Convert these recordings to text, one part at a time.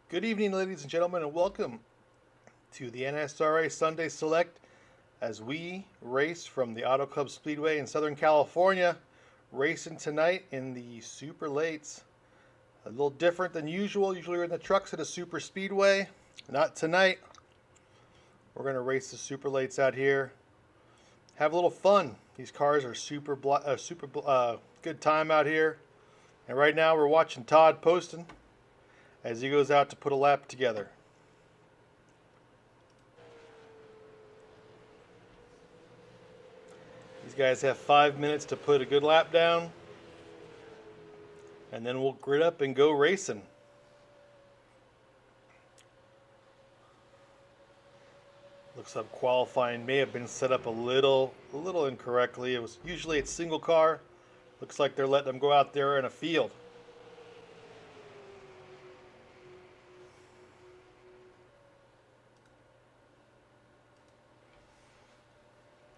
Good evening, ladies and gentlemen, and welcome to the NSRA Sunday Select as we race from the Auto Club Speedway in Southern California. Racing tonight in the super lates. A little different than usual. Usually we're in the trucks at a super speedway. Not tonight. We're going to race the super lates out here. Have a little fun. These cars are super good time out here. And right now we're watching Todd Poston as he goes out to put a lap together. These guys have 5 minutes to put a good lap down, and then we'll grid up and go racing. Looks like qualifying may have been set up a little incorrectly. It's single car. Looks like they're letting them go out there in a field.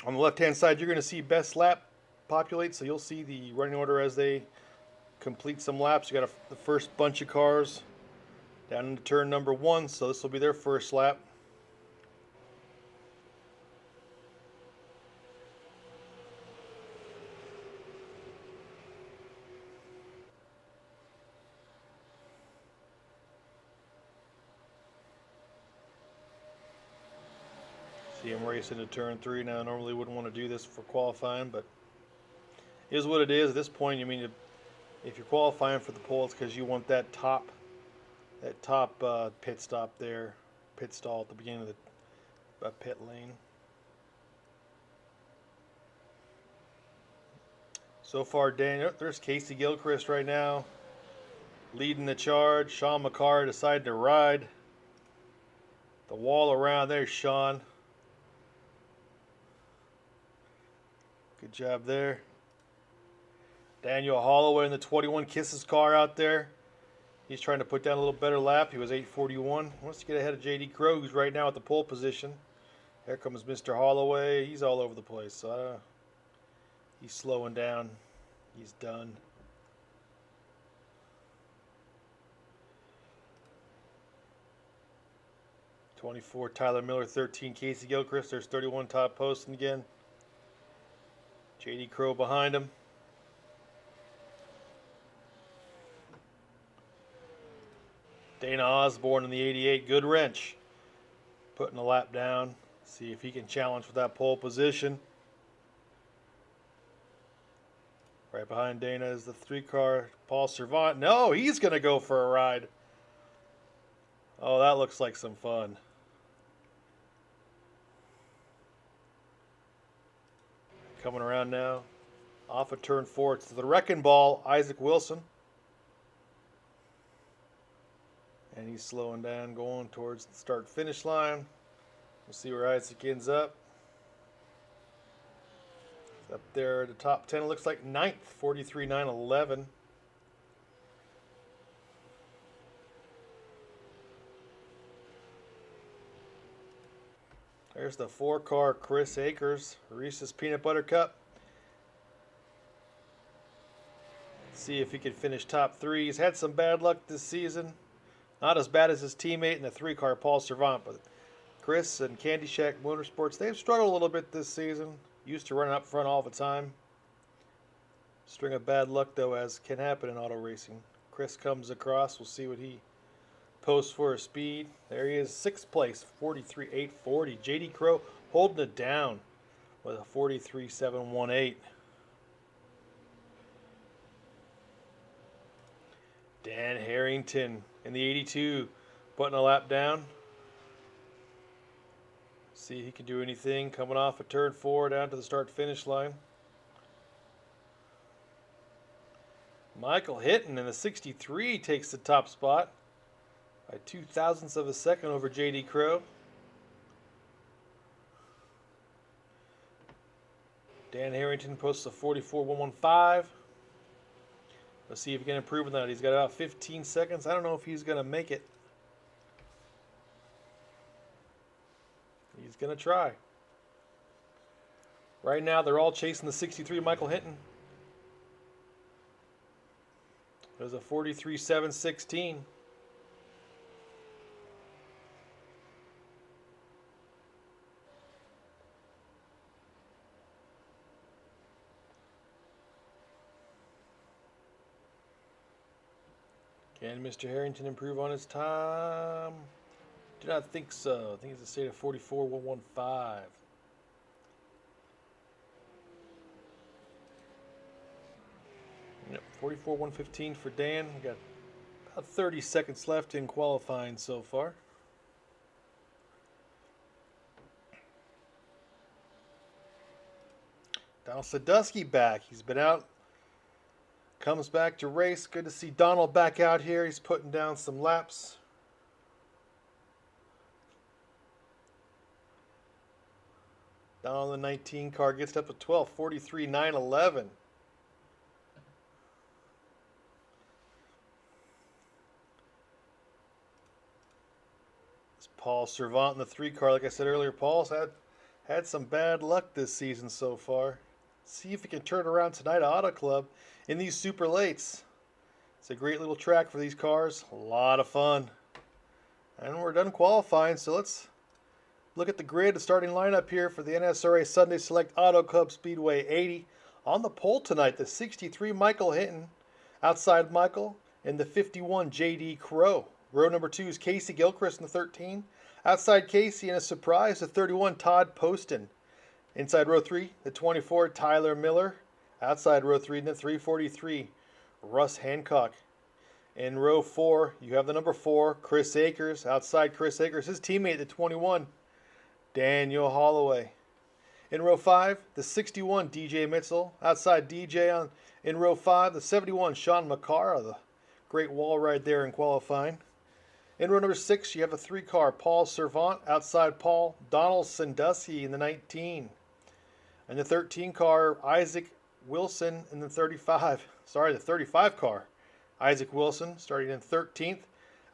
On the left-hand side, you're going to see best lap populate, so you'll see the running order as they complete some laps. You got the first bunch of cars down into turn number 1, so this will be their first lap. See him racing to turn 3 now. Normally wouldn't want to do this for qualifying, but it is what it is. At this point, I mean, if you're qualifying for the pole, it's because you want that top pit stop there, pit stall at the beginning of the pit lane. So far, there's Casey Gilchrist right now, leading the charge. Sean McCarr decided to ride the wall around. There's Sean. Good job there. Daniel Holloway in the 21 Kisses car out there. He's trying to put down a little better lap. He was 8:41. Wants to get ahead of J.D. Crowe, who's right now at the pole position. Here comes Mr. Holloway. He's all over the place. So he's slowing down. He's done. '24 Tyler Miller, 13 Casey Gilchrist. There's 31 Todd Poston again. J.D. Crowe behind him. Dana Osborne in the 88, good wrench. Putting a lap down. See if he can challenge for that pole position. Right behind Dana is the 3-car Paul Servant. No, he's going to go for a ride. Oh, that looks like some fun. Coming around now. Off of turn 4. It's the wrecking ball, Isaac Wilson. And he's slowing down, going towards the start-finish line. We'll see where Isaac ends up. He's up there at the top 10. It looks like 9th, 43.911. There's the 4-car Chris Akers, Reese's Peanut Butter Cup. Let's see if he can finish top 3. He's had some bad luck this season. Not as bad as his teammate in the 3-car Paul Servant, but Chris and Candy Shack Motorsports, they've struggled a little bit this season. Used to run up front all the time. String of bad luck, though, as can happen in auto racing. Chris comes across. We'll see what he posts for a speed. There he is, 6th place, 43.840. J.D. Crowe holding it down with a 43.718. Dan Harrington in the 82, putting a lap down. See if he can do anything. Coming off of turn 4 down to the start-finish line. Michael Hinton in the 63 takes the top spot by 0.02 of a second over J.D. Crowe. Dan Harrington posts a 44.115. Let's see if he can improve on that. He's got about 15 seconds. I don't know if he's going to make it. He's going to try. Right now, they're all chasing the 63 Michael Hinton. There's a 43.716. Can Mr. Harrington improve on his time? Do not think so. I think it's a state of 44.115. Yep, 44.115 for Dan. We got about 30 seconds left in qualifying so far. Donald Sadusky back. He's been out. Comes back to race. Good to see Donald back out here. He's putting down some laps. Donald in the 19 car gets up to 12:43.911. It's Paul Servant in the 3 car. Like I said earlier, Paul's had some bad luck this season so far. See if he can turn around tonight at Auto Club in these super lates. It's a great little track for these cars. A lot of fun. And we're done qualifying, so let's look at the grid, the starting lineup here for the NSRA Sunday Select Auto Club Speedway 80. On the pole tonight, the 63 Michael Hinton, outside Michael, and the 51 J.D. Crow. Row number 2 is Casey Gilchrist in the 13. Outside Casey, and a surprise, the 31 Todd Poston. Inside row 3, the 24 Tyler Miller. Outside row 3, the 343 Russ Hancock. In row 4, you have the number 4 Chris Akers. Outside Chris Akers, his teammate, the 21 Daniel Holloway. In row 5, the 61 DJ Mitzel. Outside DJ in row 5, the 71 Sean McCara. The great wall ride there in qualifying. In row number 6, you have a 3 car Paul Servant. Outside Paul, Donald Sandusky in the 19. And the 13 car Isaac Wilson in the 35. Sorry, the 35 car Isaac Wilson starting in 13th.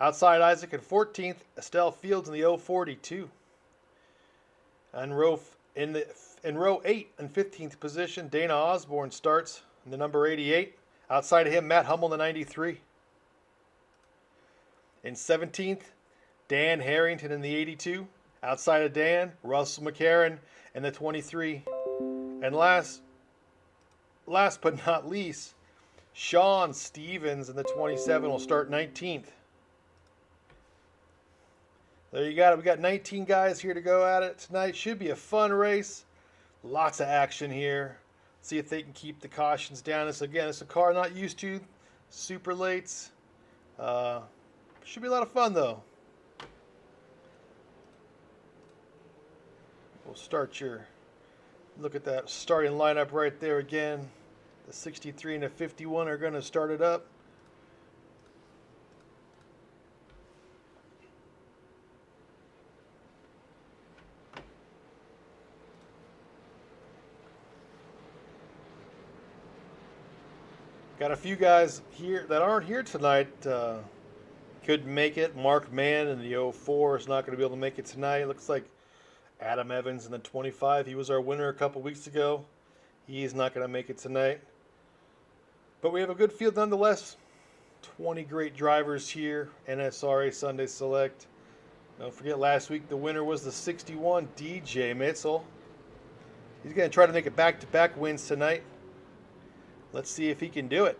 Outside Isaac in 14th, Estelle Fields in the 042. And in row 8 and 15th position, Dana Osborne starts in the number 88. Outside of him, Matt Hummel in the 93. In 17th, Dan Harrington in the 82. Outside of Dan, Russell McCarron in the 23. And last but not least, Sean Stevens in the 27 will start 19th. There you got it. We got 19 guys here to go at it tonight. Should be a fun race. Lots of action here. See if they can keep the cautions down. It's a car not used to super lates. Should be a lot of fun though. We'll start look at that starting lineup right there again. The 63 and the 51 are going to start it up. Got a few guys here that aren't here tonight. Couldn't make it. Mark Mann in the 04 is not going to be able to make it tonight. It looks like Adam Evans in the 25. He was our winner a couple weeks ago. He's not going to make it tonight. But we have a good field nonetheless. 20 great drivers here. NSRA Sunday Select. Don't forget last week the winner was the 61 DJ Mitzel. He's going to try to make it back-to-back wins tonight. Let's see if he can do it.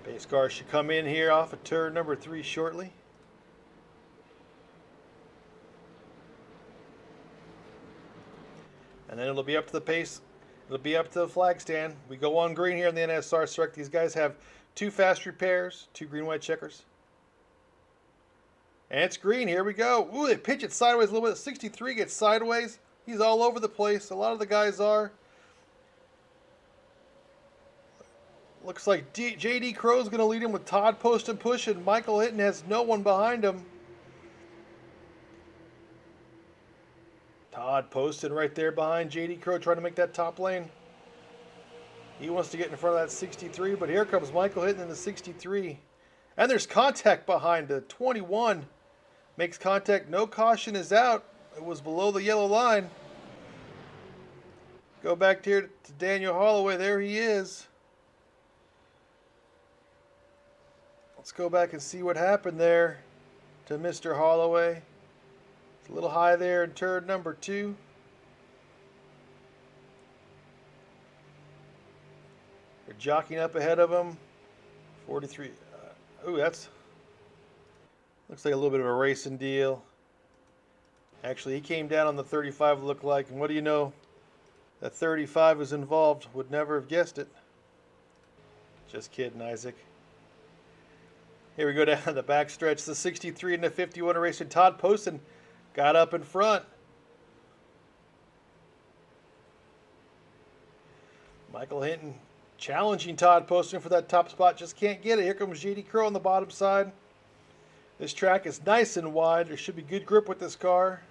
Base car should come in here off of turn number 3 shortly. And then it'll be up to the pace. It'll be up to the flag stand. We go on green here in the NSR Select. These guys have 2 fast repairs, 2 green-white checkers. And it's green. Here we go. Ooh, they pitch it sideways a little bit. 63 gets sideways. He's all over the place. A lot of the guys are. Looks like J.D. Crow's going to lead him with Todd Post and push, and Michael Hinton has no one behind him. Todd Poston right there behind J.D. Crow trying to make that top lane. He wants to get in front of that 63, but here comes Michael Hinton in the 63. And there's contact behind the 21. Makes contact. No caution is out. It was below the yellow line. Go back here to Daniel Holloway. There he is. Let's go back and see what happened there to Mr. Holloway. It's a little high there in turn number 2. jockeying up ahead of him. 43. Ooh, that's looks like a little bit of a racing deal. Actually, he came down on the 35, looked like, and what do you know? That 35 was involved. Would never have guessed it. Just kidding, Isaac. Here we go down the back stretch. The 63 and the 51 are racing. Todd Poston got up in front. Michael Hinton challenging Todd Poston for that top spot. Just can't get it. Here comes J.D. Crow on the bottom side. This track is nice and wide. There should be good grip with this car.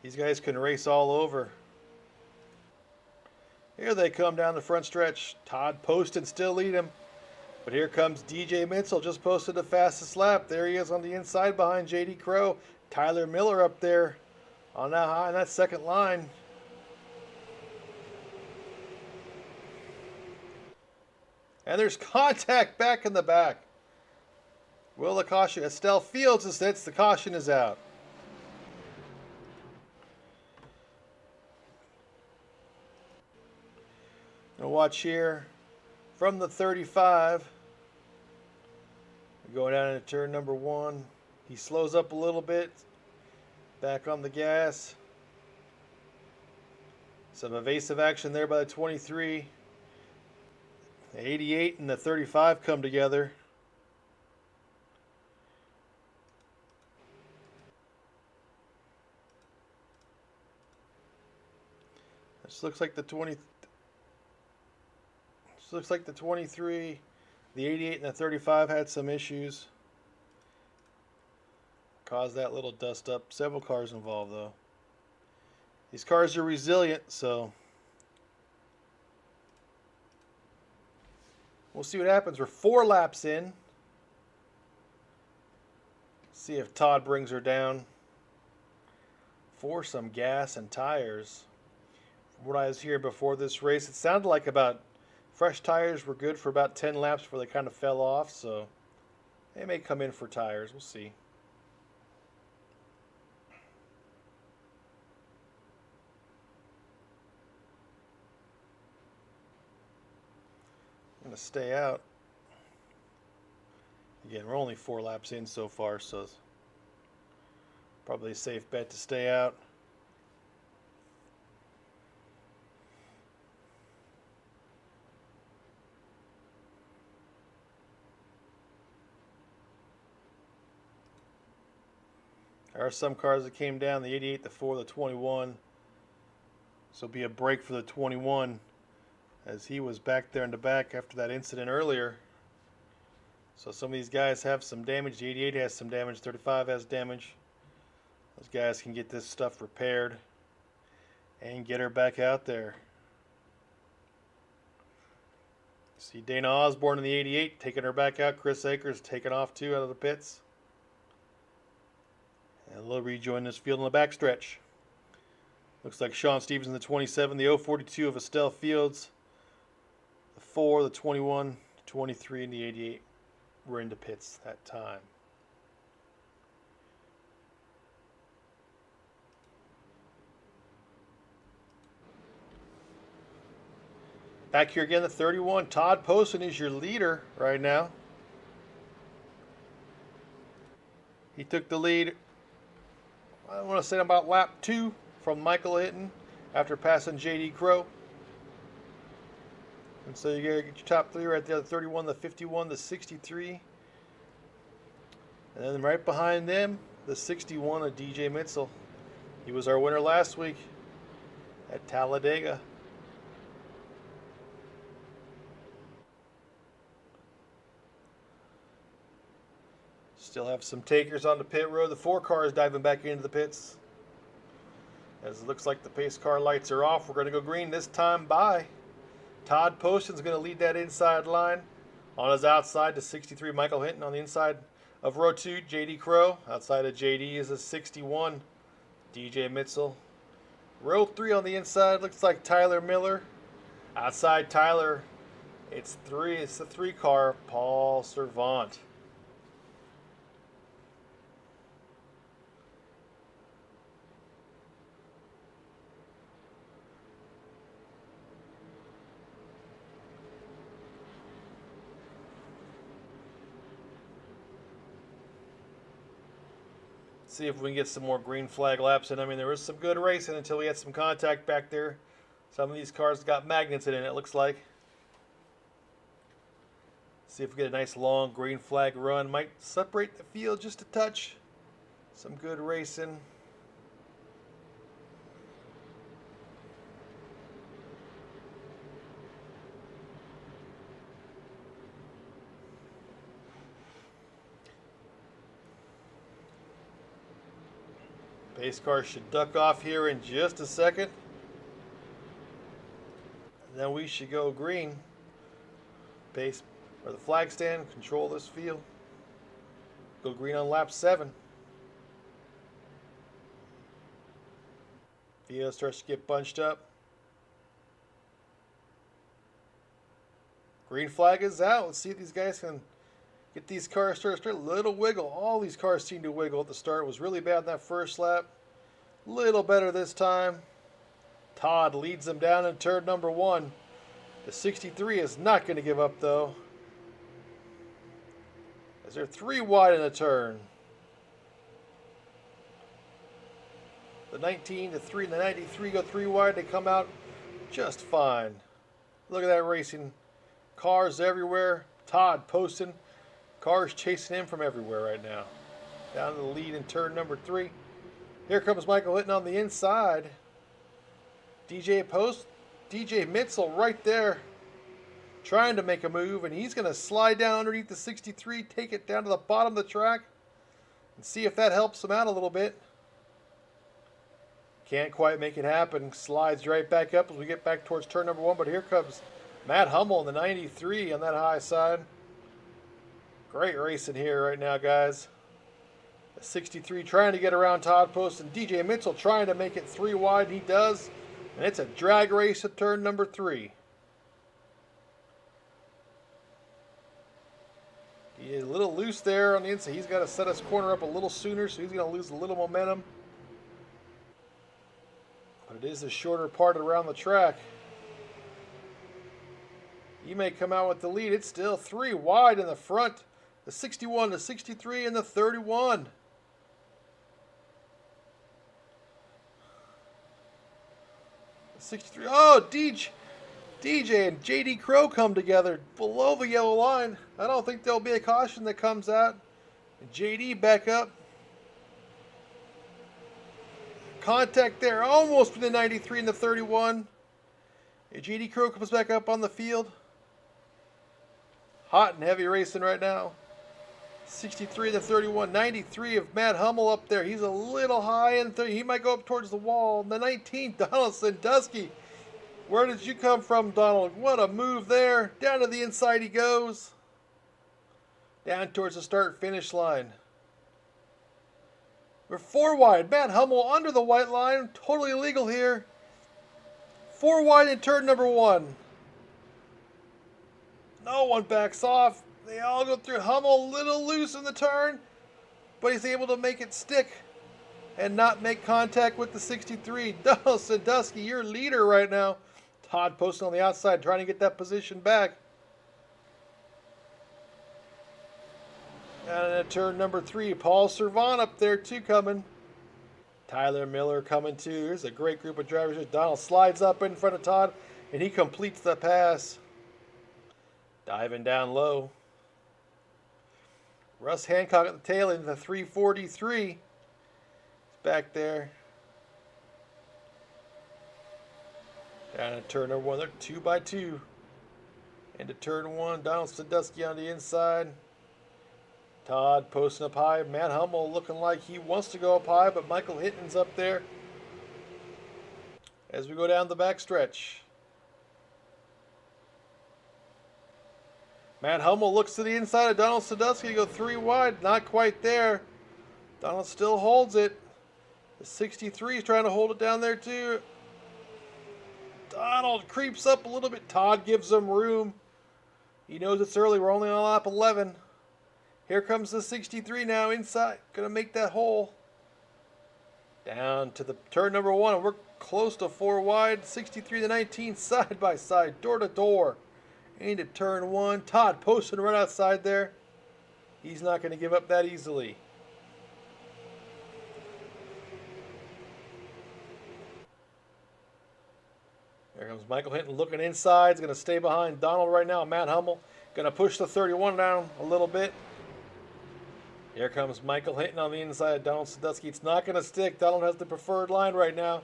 These guys can race all over. Here they come down the front stretch. Todd Poston still lead him. But here comes DJ Mitchell, just posted the fastest lap. There he is on the inside behind J.D. Crow. Tyler Miller up there on that high, on that second line. And there's contact back in the back. Will the caution? Estelle Fields says the caution is out. Now watch here from the 35. Going down into turn number 1. He slows up a little bit. Back on the gas. Some evasive action there by the 23. The 88 and the 35 come together. This looks like the 23, the 88 and the 35 had some issues. Caused that little dust up. Several cars involved though. These cars are resilient, so we'll see what happens. We're 4 laps in. See if Todd brings her down for some gas and tires. From what I was hearing before this race, it sounded like about fresh tires were good for about 10 laps before they kind of fell off, so they may come in for tires. We'll see. I'm going to stay out. Again, we're only 4 laps in so far, so it's probably a safe bet to stay out. There are some cars that came down, the 88, the 4, the 21. So it'll be a break for the 21 as he was back there in the back after that incident earlier. So some of these guys have some damage. The 88 has some damage, 35 has damage. Those guys can get this stuff repaired and get her back out there. See Dana Osborne in the 88 taking her back out. Chris Akers taking off too out of the pits. And they'll rejoin this field in the backstretch. Looks like Sean Stevens in the 27, the 042 of Estelle Fields, the 4, the 21, the 23, and the 88 were into pits that time. Back here again, the 31. Todd Poston is your leader right now. He took the lead, I want to say about lap 2 from Michael Hinton after passing J.D. Crow. And so you get your top 3 right there, the 31, the 51, the 63. And then right behind them, the 61 of DJ Mitchell. He was our winner last week at Talladega. Still have some takers on the pit road. The 4 cars diving back into the pits. As it looks like the pace car lights are off, we're going to go green this time by Todd Poston's going to lead that inside line. On his outside, the 63 Michael Hinton. On the inside of row 2, J.D. Crow. Outside of J.D. is a 61 DJ Mitchell. Row 3 on the inside looks like Tyler Miller. Outside Tyler, it's the 3 car Paul Servant. See if we can get some more green flag laps in. I mean, there was some good racing until we had some contact back there. Some of these cars got magnets in it, looks like. See if we get a nice long green flag run. Might separate the field just a touch. Some good racing. Pace car should duck off here in just a second. And then we should go green. Pace or the flag stand, control this field. Go green on lap 7. Field starts to get bunched up. Green flag is out. Let's see if these guys can get these cars started. A little wiggle. All these cars seem to wiggle at the start. It was really bad in that first lap. Little better this time. Todd leads them down in turn number 1. The 63 is not going to give up though, as they're 3 wide in the turn. The 19, the 3, and the 93 go 3 wide. They come out just fine. Look at that racing. Cars everywhere. Todd posting. Cars chasing him from everywhere right now. Down to the lead in turn number 3. Here comes Michael hitting on the inside. DJ Mitzel right there, trying to make a move, and he's going to slide down underneath the 63, take it down to the bottom of the track, and see if that helps him out a little bit. Can't quite make it happen. Slides right back up as we get back towards turn number 1, but here comes Matt Hummel in the 93 on that high side. Great racing here right now, guys. The 63 trying to get around Todd Post, and DJ Mitchell trying to make it 3 wide. He does, and it's a drag race at turn number 3. He is a little loose there on the inside. He's got to set his corner up a little sooner, so he's going to lose a little momentum. But it is a shorter part around the track. He may come out with the lead. It's still 3 wide in the front. The 61, the 63, and the 31. The 63. Oh, DJ and JD Crow come together below the yellow line. I don't think there'll be a caution that comes out. JD back up. Contact there, almost with the 93 and the 31. JD Crow comes back up on the field. Hot and heavy racing right now. 63 to 31. 93 of Matt Hummel up there. He's a little high in 30. He might go up towards the wall. The 19, Donald Sandusky. Where did you come from, Donald? What a move there. Down to the inside he goes. Down towards the start-finish line. We're 4 wide. Matt Hummel under the white line. Totally illegal here. 4 wide in turn number 1. No one backs off. They all go through. Hummel a little loose in the turn, but he's able to make it stick and not make contact with the 63. Donald Sandusky, your leader right now. Todd posting on the outside, trying to get that position back. And at turn number 3, Paul Servon up there too coming. Tyler Miller coming too. Here's a great group of drivers. Donald slides up in front of Todd, and he completes the pass. Diving down low. Russ Hancock at the tail end, the 343. He's back there. Down at turn number 1, they're 2 by 2. Into turn 1, Donald Sandusky on the inside. Todd posting up high. Matt Hummel looking like he wants to go up high, but Michael Hitton's up there. As we go down the back stretch. Matt Hummel looks to the inside of Donald Sandusky, go 3 wide, not quite there. Donald still holds it. The 63 is trying to hold it down there too. Donald creeps up a little bit. Todd gives him room. He knows it's early. We're only on lap 11. Here comes the 63 now inside. Gonna make that hole. Down to the turn number 1. And we're close to 4 wide. 63 to 19 side by side, door to door. Into turn 1. Todd posting right outside there. He's not going to give up that easily. There comes Michael Hinton looking inside. He's going to stay behind Donald right now. Matt Hummel going to push the 31 down a little bit. Here comes Michael Hinton on the inside. Donald Sandusky. It's not going to stick. Donald has the preferred line right now.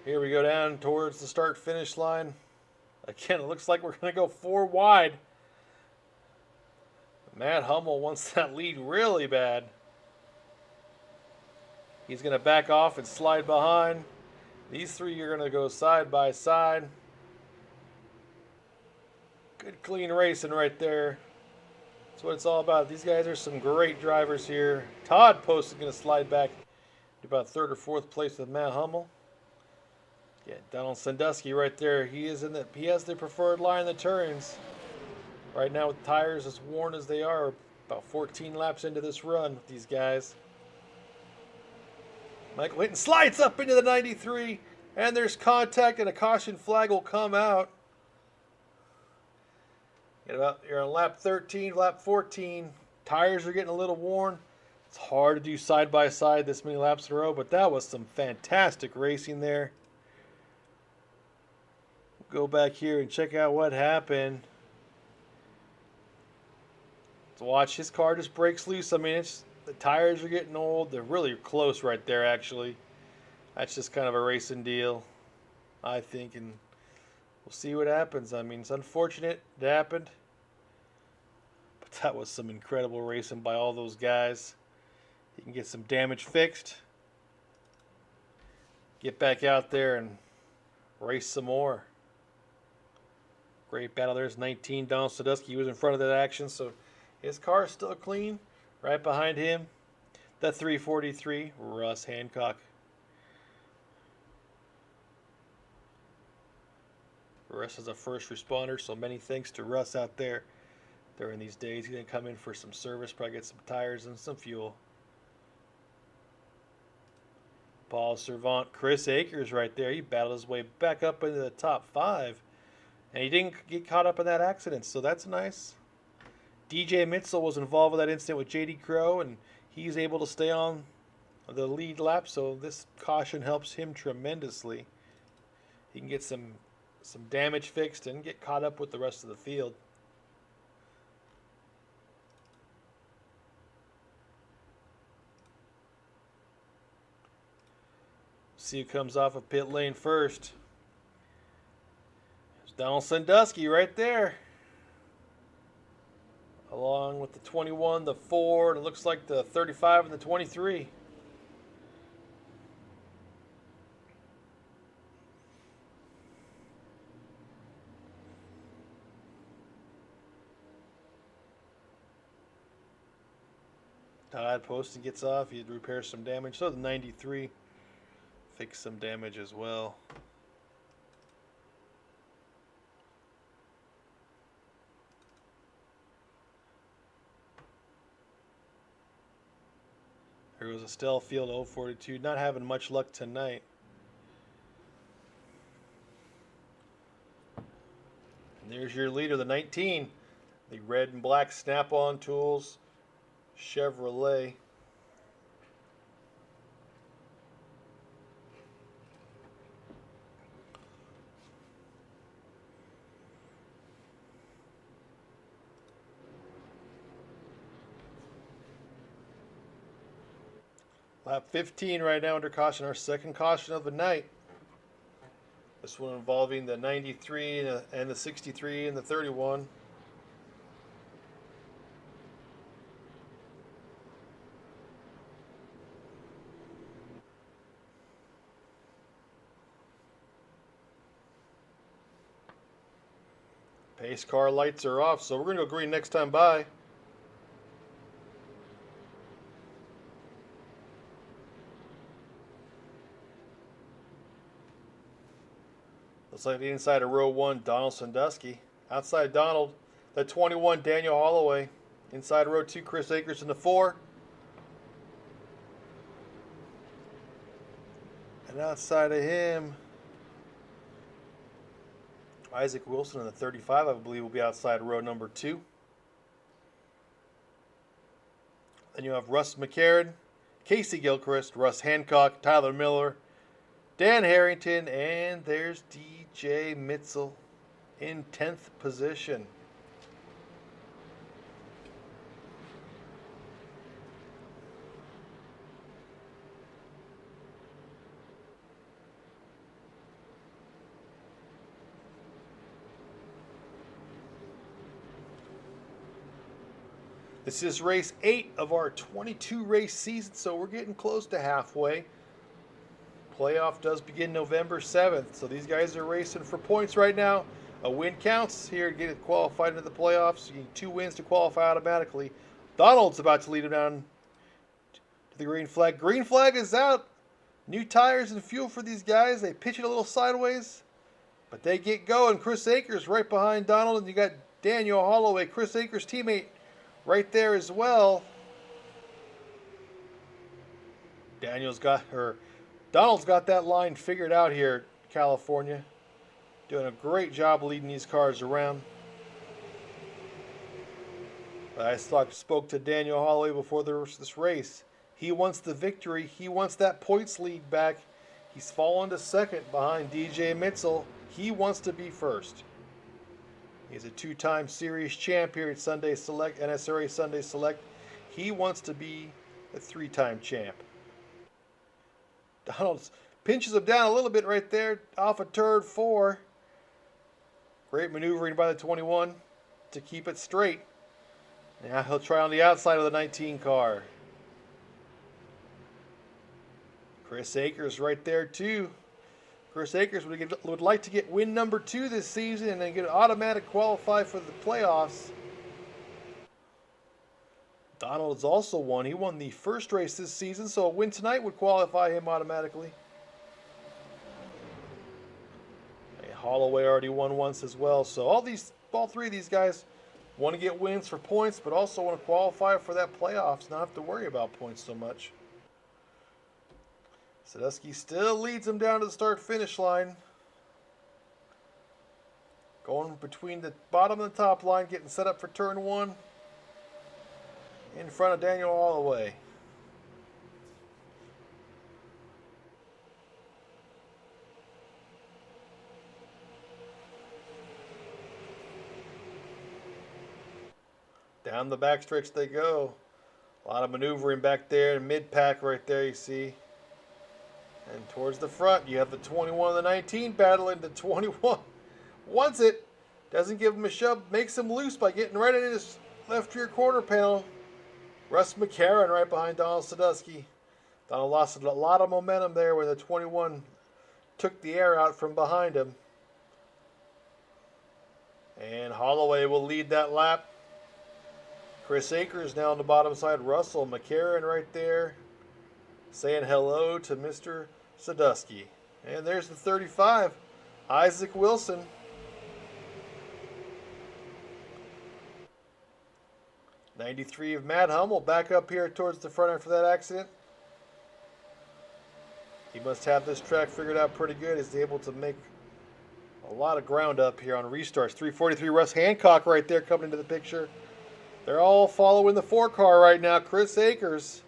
Here we go down towards the start-finish line. Again, it looks like we're going to go 4 wide. Matt Hummel wants that lead really bad. He's going to back off and slide behind. These three are going to go side by side. Good clean racing right there. That's what it's all about. These guys are some great drivers here. Todd Post is going to slide back to about 3rd or 4th place with Matt Hummel. Yeah, Donald Sandusky right there. He has the preferred line in the turns. Right now with tires as worn as they are, about 14 laps into this run with these guys. Michael Hinton slides up into the 93, and there's contact, and a caution flag will come out. You're on lap 13, lap 14. Tires are getting a little worn. It's hard to do side by side this many laps in a row, but that was some fantastic racing there. Go back here and check out what happened. So watch, his car just breaks loose. I mean, the tires are getting old. They're really close right there, actually. That's just kind of a racing deal, I think, and we'll see what happens. I mean, it's unfortunate it happened, but that was some incredible racing by all those guys. You can get some damage fixed, get back out there and race some more. Great battle. There's 19. Donald Sandusky. He was in front of that action, so his car is still clean. Right behind him, the 343, Russ Hancock. Russ is a first responder, so many thanks to Russ out there during these days. He's going to come in for some service, probably get some tires and some fuel. Paul Servant, Chris Akers right there. He battled his way back up into the top 5. And he didn't get caught up in that accident, so that's nice. DJ Mitchell was involved with that incident with JD Crow, and he's able to stay on the lead lap, so this caution helps him tremendously. He can get some damage fixed and get caught up with the rest of the field. See who comes off of pit lane first. There's Donald Sandusky right there. Along with the 21, the 4, and it looks like the 35 and the 23. Todd Poston gets off. He repairs some damage. So the 93 fixed some damage as well. There was Estelle Field 042, not having much luck tonight. And there's your leader, the 19, the red and black Snap-on Tools Chevrolet. Lap 15 right now under caution, our second caution of the night. This one involving the 93 and the 63 and the 31. Pace car lights are off, so we're going to go green next time by. Looks like the inside of row 1, Donald Sandusky. Outside Donald, the 21, Daniel Holloway. Inside row 2, Chris Akers in the 4. And outside of him, Isaac Wilson in the 35, I believe, will be outside row number 2. Then you have Russ McCarran, Casey Gilchrist, Russ Hancock, Tyler Miller, Dan Harrington, and there's DJ Mitzel in 10th position. This is race 8 of our 22 race season, so we're getting close to halfway. Playoff does begin November 7th, so these guys are racing for points right now. A win counts here to get it qualified into the playoffs. You need 2 wins to qualify automatically. Donald's about to lead him down to the green flag. Green flag is out. New tires and fuel for these guys. They pitch it a little sideways, but they get going. Chris Akers right behind Donald, and you got Daniel Holloway, Chris Akers' teammate, right there as well. Donald's got that line figured out here, California. Doing a great job leading these cars around. I spoke to Daniel Holloway before this race. He wants the victory. He wants that points lead back. He's fallen to second behind DJ Mitzel. He wants to be first. He's a 2-time series champ here at Sunday Select, NSRA Sunday Select. He wants to be a 3-time champ. Donald pinches him down a little bit right there off of turn 4. Great maneuvering by the 21 to keep it straight. Now he'll try on the outside of the 19 car. Chris Akers right there too. Chris Akers would like to get win number 2 this season and then get automatic qualify for the playoffs. Donald's also won. He won the first race this season, so a win tonight would qualify him automatically. And Holloway already won once as well. So all 3 of these guys want to get wins for points, but also want to qualify for that playoffs. Not have to worry about points so much. Sadusky still leads him down to the start-finish line. Going between the bottom and the top line, getting set up for turn 1. In front of Daniel Holloway. Down the backstretch they go. A lot of maneuvering back there, mid-pack right there you see. And towards the front, you have the 21 and the 19 battling. The 21 wants it. Doesn't give him a shove. Makes him loose by getting right in his left rear quarter panel. Russ McCarron right behind Donald Sadusky. Donald lost a lot of momentum there when the 21 took the air out from behind him. And Holloway will lead that lap. Chris Akers now on the bottom side. Russell McCarron right there saying hello to Mr. Sadusky. And there's the 35, Isaac Wilson. '93 of Matt Hummel back up here towards the front after that accident. He must have this track figured out pretty good. He's able to make a lot of ground up here on restarts. 343 Russ Hancock right there coming into the picture. They're all following the 4 car right now. Chris Akers.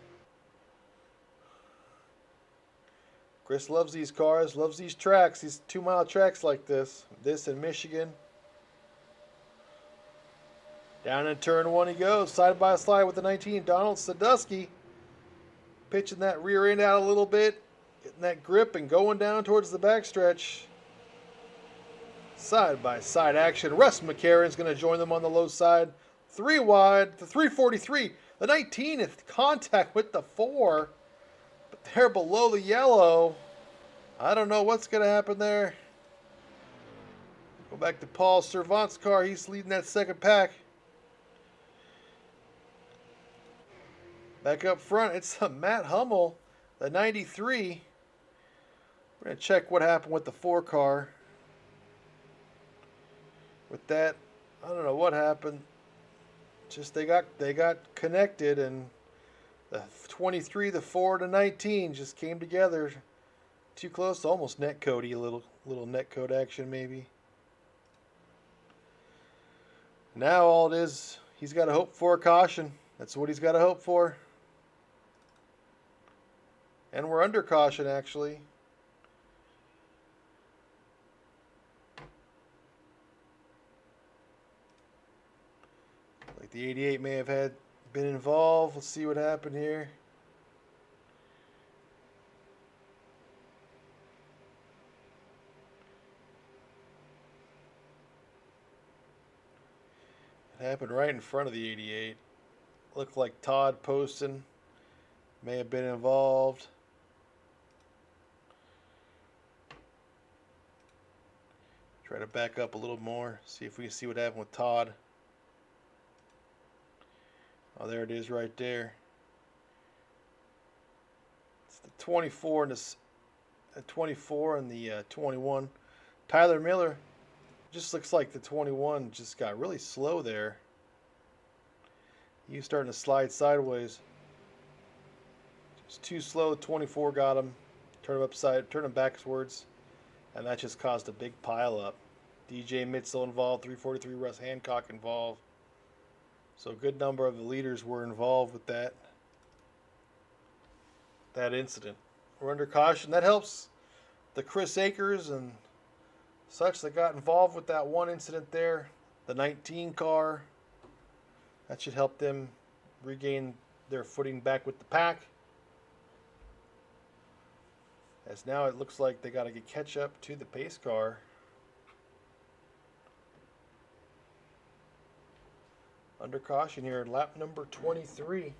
Chris loves these cars, loves these tracks, these 2-mile tracks like this. This in Michigan. Down in turn 1 he goes, side by side with the 19, Donald Sadusky. Pitching that rear end out a little bit, getting that grip and going down towards the backstretch. Side by side action. Russ McCarron's going to join them on the low side. 3 wide, the 343. The 19 in contact with the 4. But they're below the yellow. I don't know what's going to happen there. Go back to Paul Servant's car. He's leading that second pack. Back up front, it's Matt Hummel, the 93. We're going to check what happened with the 4 car. With that, I don't know what happened. Just they got connected, and the 23, the 4, the 19 just came together. Too close to almost netcode-y, a little netcode action maybe. Now all it is, he's got to hope for a caution. That's what he's got to hope for. And we're under caution, actually. the 88 may have been involved. Let's see what happened here. It happened right in front of the 88. Looked like Todd Poston may have been involved. Try to back up a little more, see if we can see what happened with Todd. Oh, there it is right there. It's the 24 and the 24 and the 21. Tyler Miller just looks like the 21 just got really slow there. He's starting to slide sideways. It's too slow. 24 got him. Turn him backwards. And that just caused a big pile up. DJ Mitzel involved, 343 Russ Hancock involved. So a good number of the leaders were involved with that incident. We're under caution. That helps the Chris Akers and such that got involved with that one incident there. The 19 car. That should help them regain their footing back with the pack. As now it looks like they got to catch up to the pace car. Under caution here, lap number 23.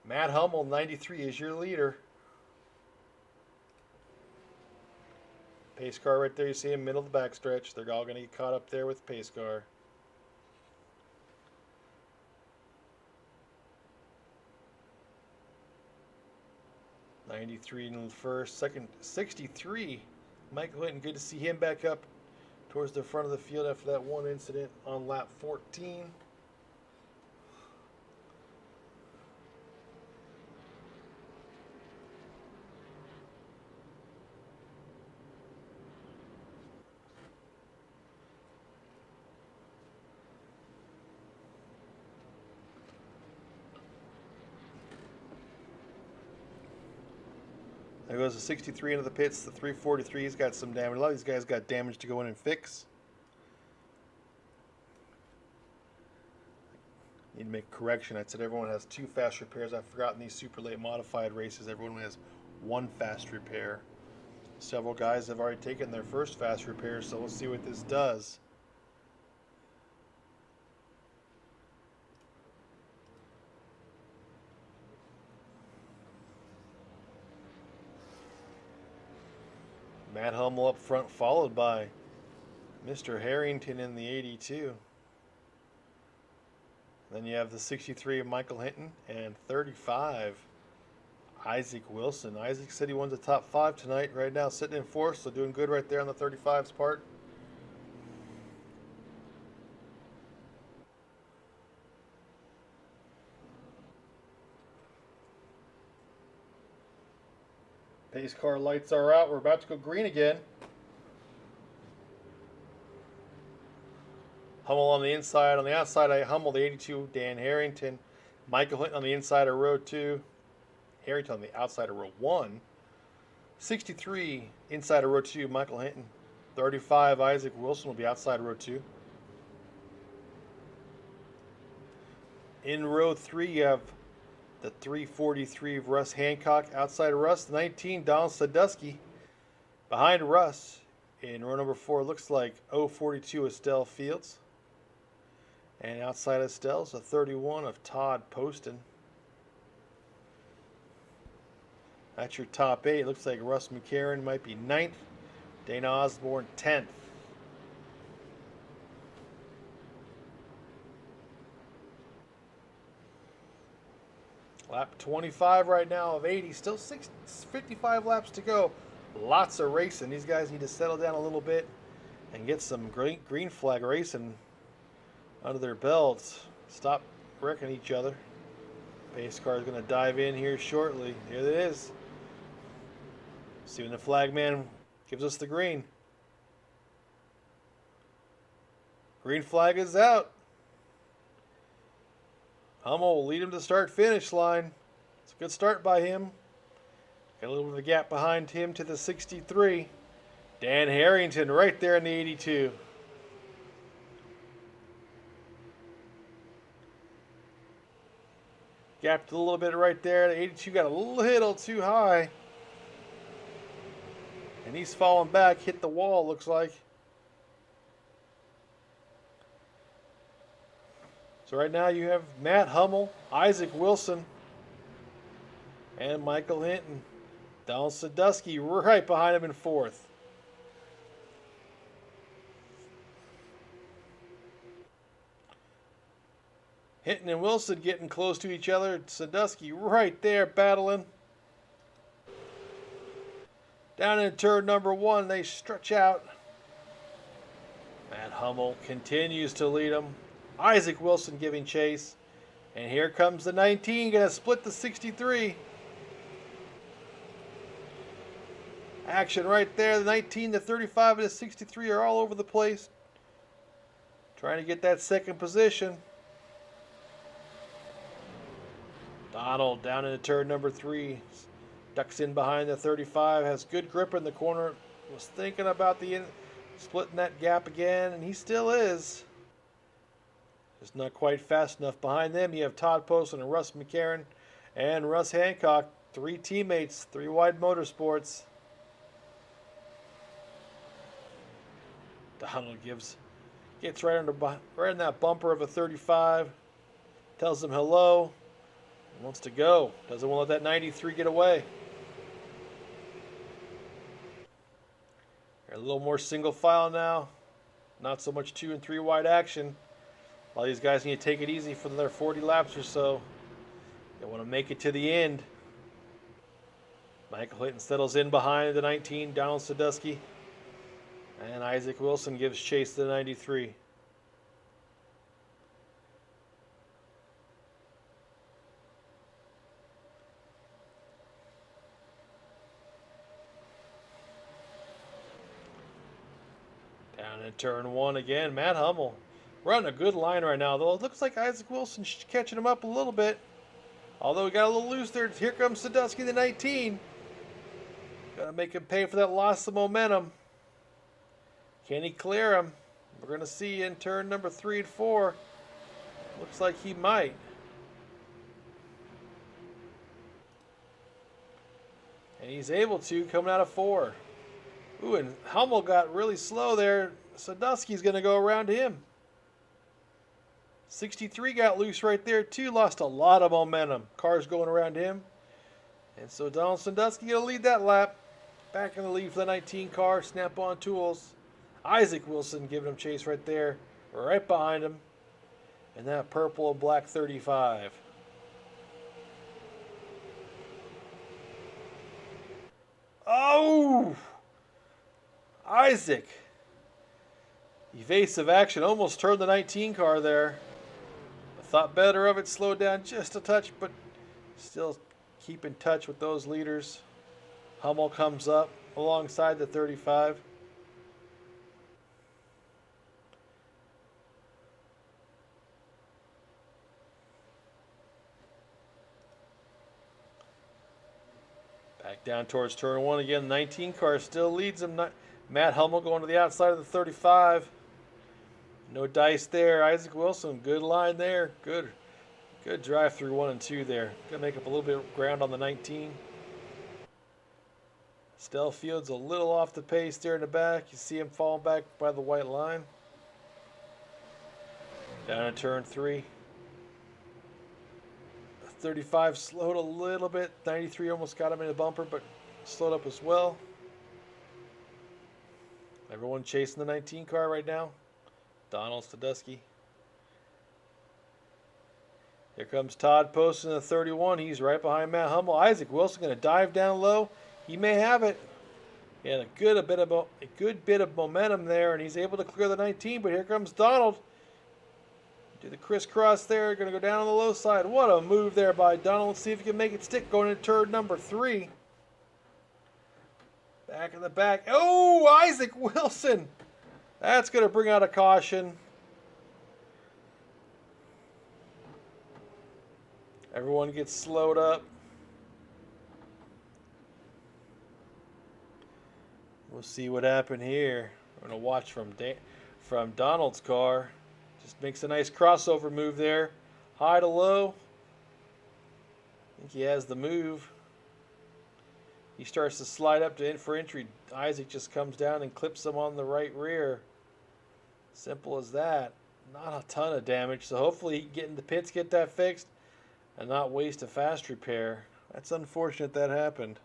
Matt Hummel, 93, is your leader. Pace car right there, you see him middle of the backstretch. They're all going to get caught up there with the pace car. '93 in the first, second, 63. Michael Hinton, good to see him back up towards the front of the field after that one incident on lap 14. There goes the 63 into the pits. The 343's got some damage. A lot of these guys got damage to go in and fix. Need to make a correction. I said everyone has 2 fast repairs. I've forgotten these super late modified races. Everyone has 1 fast repair. Several guys have already taken their first fast repair, so we'll see what this does. Matt Hummel up front, followed by Mr. Harrington in the 82. Then you have the 63 of Michael Hinton and 35 Isaac Wilson. Isaac said he won the top 5 tonight. Right now sitting in 4th, so doing good right there on the 35's part. Pace car lights are out. We're about to go green again. Hummel on the inside. On the outside, I Hummel the 82, Dan Harrington. Michael Hinton on the inside of row 2. Harrington on the outside of row 1. 63 inside of row 2, Michael Hinton. 35, Isaac Wilson will be outside of row 2. In row 3, you have the 343 of Russ Hancock. Outside of Russ, 19, Donald Sadusky. Behind Russ, in row number 4, looks like 042 Estelle Fields. And outside of Estelle's a 31 of Todd Poston. That's your top 8. Looks like Russ McCarron might be 9th. Dana Osborne 10th. Lap 25 right now of 80. Still 55 laps to go. Lots of racing. These guys need to settle down a little bit and get some green flag racing under their belts. Stop wrecking each other. Pace car is going to dive in here shortly. Here it is. See when the flag man gives us the green. Green flag is out. Hummel will lead him to start-finish line. It's a good start by him. Got a little bit of a gap behind him to the 63. Dan Harrington right there in the 82. Gapped a little bit right there. The 82 got a little too high. And he's falling back, hit the wall, looks like. So right now you have Matt Hummel, Isaac Wilson, and Michael Hinton. Donald Sadusky right behind him in fourth. Hinton and Wilson getting close to each other. Sadusky right there battling. Down in turn number one, they stretch out. Matt Hummel continues to lead them. Isaac Wilson giving chase. And here comes the 19, going to split the 63. Action right there. The 19, the 35, and the 63 are all over the place. Trying to get that second position. Donald down into turn number 3. Ducks in behind the 35. Has good grip in the corner. Was thinking about splitting that gap again, and he still is. Just not quite fast enough. Behind them, you have Todd Poston and Russ McCarron and Russ Hancock. 3 teammates, 3 Wide Motorsports. Donald gets right in that bumper of a 35. Tells them hello. Wants to go. Doesn't want to let that 93 get away. They're a little more single file now. Not so much 2 and 3 wide action. A lot of these guys need to take it easy for their 40 laps or so. They want to make it to the end. Michael Hinton settles in behind the 19, Donald Sadusky. And Isaac Wilson gives chase to the 93. Down in turn 1 again, Matt Hummel. Running a good line right now, though. It looks like Isaac Wilson's catching him up a little bit. Although he got a little loose there. Here comes Sadusky, the 19. Gotta make him pay for that loss of momentum. Can he clear him? We're going to see in turn number 3 and 4. Looks like he might. And he's able to, coming out of 4. Ooh, and Hummel got really slow there. Sadusky's going to go around him. 63 got loose right there too. Lost a lot of momentum. Cars going around him. And so Donald Sadusky going to lead that lap. Back in the lead for the 19 car. Snap-on Tools. Isaac Wilson giving him chase right there. Right behind him. And that purple and black 35. Oh! Isaac. Evasive action. Almost turned the 19 car there. I thought better of it. Slowed down just a touch, but still keep in touch with those leaders. Hummel comes up alongside the 35. Back down towards turn 1 again. The 19 car still leads him. Matt Hummel going to the outside of the 35. No dice there. Isaac Wilson, good line there. Good drive through 1 and 2 there. Gonna make up a little bit of ground on the 19. Stell Field's a little off the pace there in the back. You see him falling back by the white line. Down to turn 3. 35 slowed a little bit. 93 almost got him in the bumper, but slowed up as well. Everyone chasing the 19 car right now. Donald Sadusky. Here comes Todd Poston in the 31. He's right behind Matt Hummel. Isaac Wilson going to dive down low. He may have it. He had a good bit of momentum there, and he's able to clear the 19. But here comes Donald. Do the crisscross there. Going to go down on the low side. What a move there by Donald. Let's see if he can make it stick going into turn number 3. Back in the back. Oh, Isaac Wilson. That's going to bring out a caution. Everyone gets slowed up. see what happened here. We're going to watch from Donald's car. Just makes a nice crossover move there. High to low. I think he has the move. He starts to slide up to in for entry. Isaac just comes down and clips him on the right rear. Simple as that. Not a ton of damage, so hopefully he can get in the pits, get that fixed, and not waste a fast repair. That's unfortunate that happened.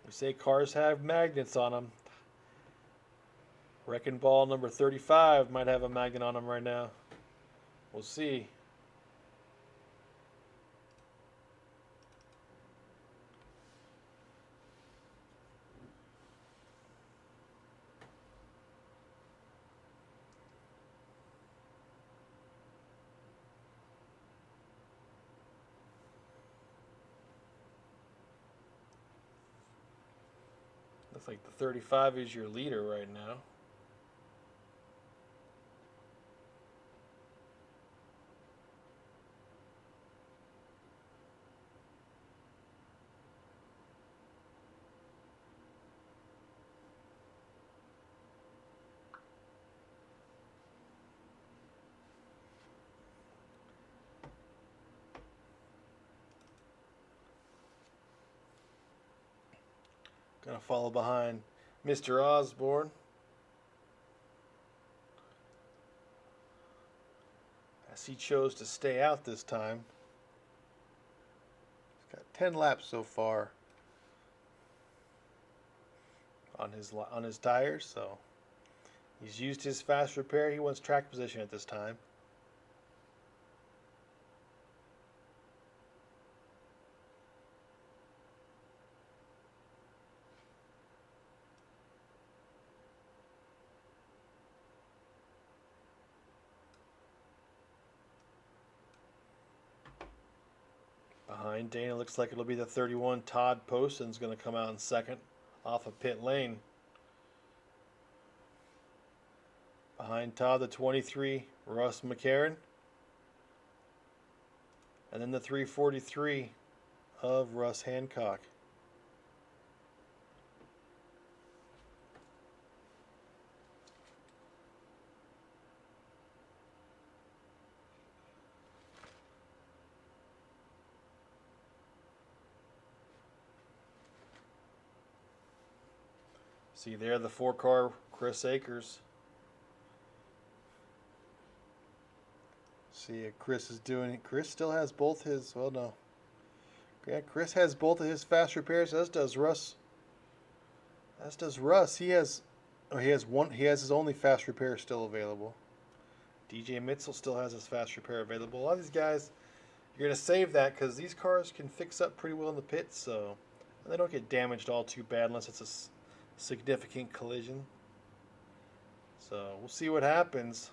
We say cars have magnets on them. Wrecking Ball number 35 might have a magnet on him right now. We'll see. Looks like the 35 is your leader right now. Gonna follow behind Mr. Osborne. As he chose to stay out this time. He's got 10 laps so far on his tires, so he's used his fast repair. He wants track position at this time. Behind Dana, looks like it'll be the 31. Todd Poston's going to come out in second off of pit lane. Behind Todd, the 23, Russ McCarron. And then the 343 of Russ Hancock. See there, the 4-car Chris Akers. See, Chris is doing. Chris still has both his. Well, no. Yeah, Chris has both of his fast repairs. As does Russ. As does Russ. He has. Oh, he has one. He has his only fast repair still available. DJ Mitzel still has his fast repair available. A lot of these guys, you're gonna save that because these cars can fix up pretty well in the pits, so they don't get damaged all too bad unless it's a significant collision. So we'll see what happens.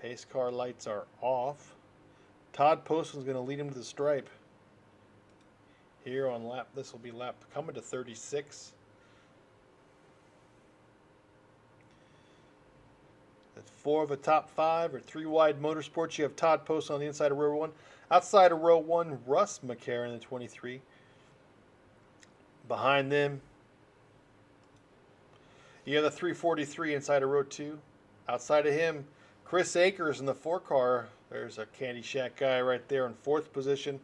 Pace car lights are off. Todd Poston's going to lead him to the stripe here on lap. This will be lap coming to 36. That's 4 of the top 5 or 3 wide motorsports. You have Todd Poston on the inside of row 1. Outside of row 1, Russ McCarron, the 23. Behind them, you have the 343 inside of row 2. Outside of him, Chris Akers in the 4-car. There's a Candy Shack guy right there in 4th position.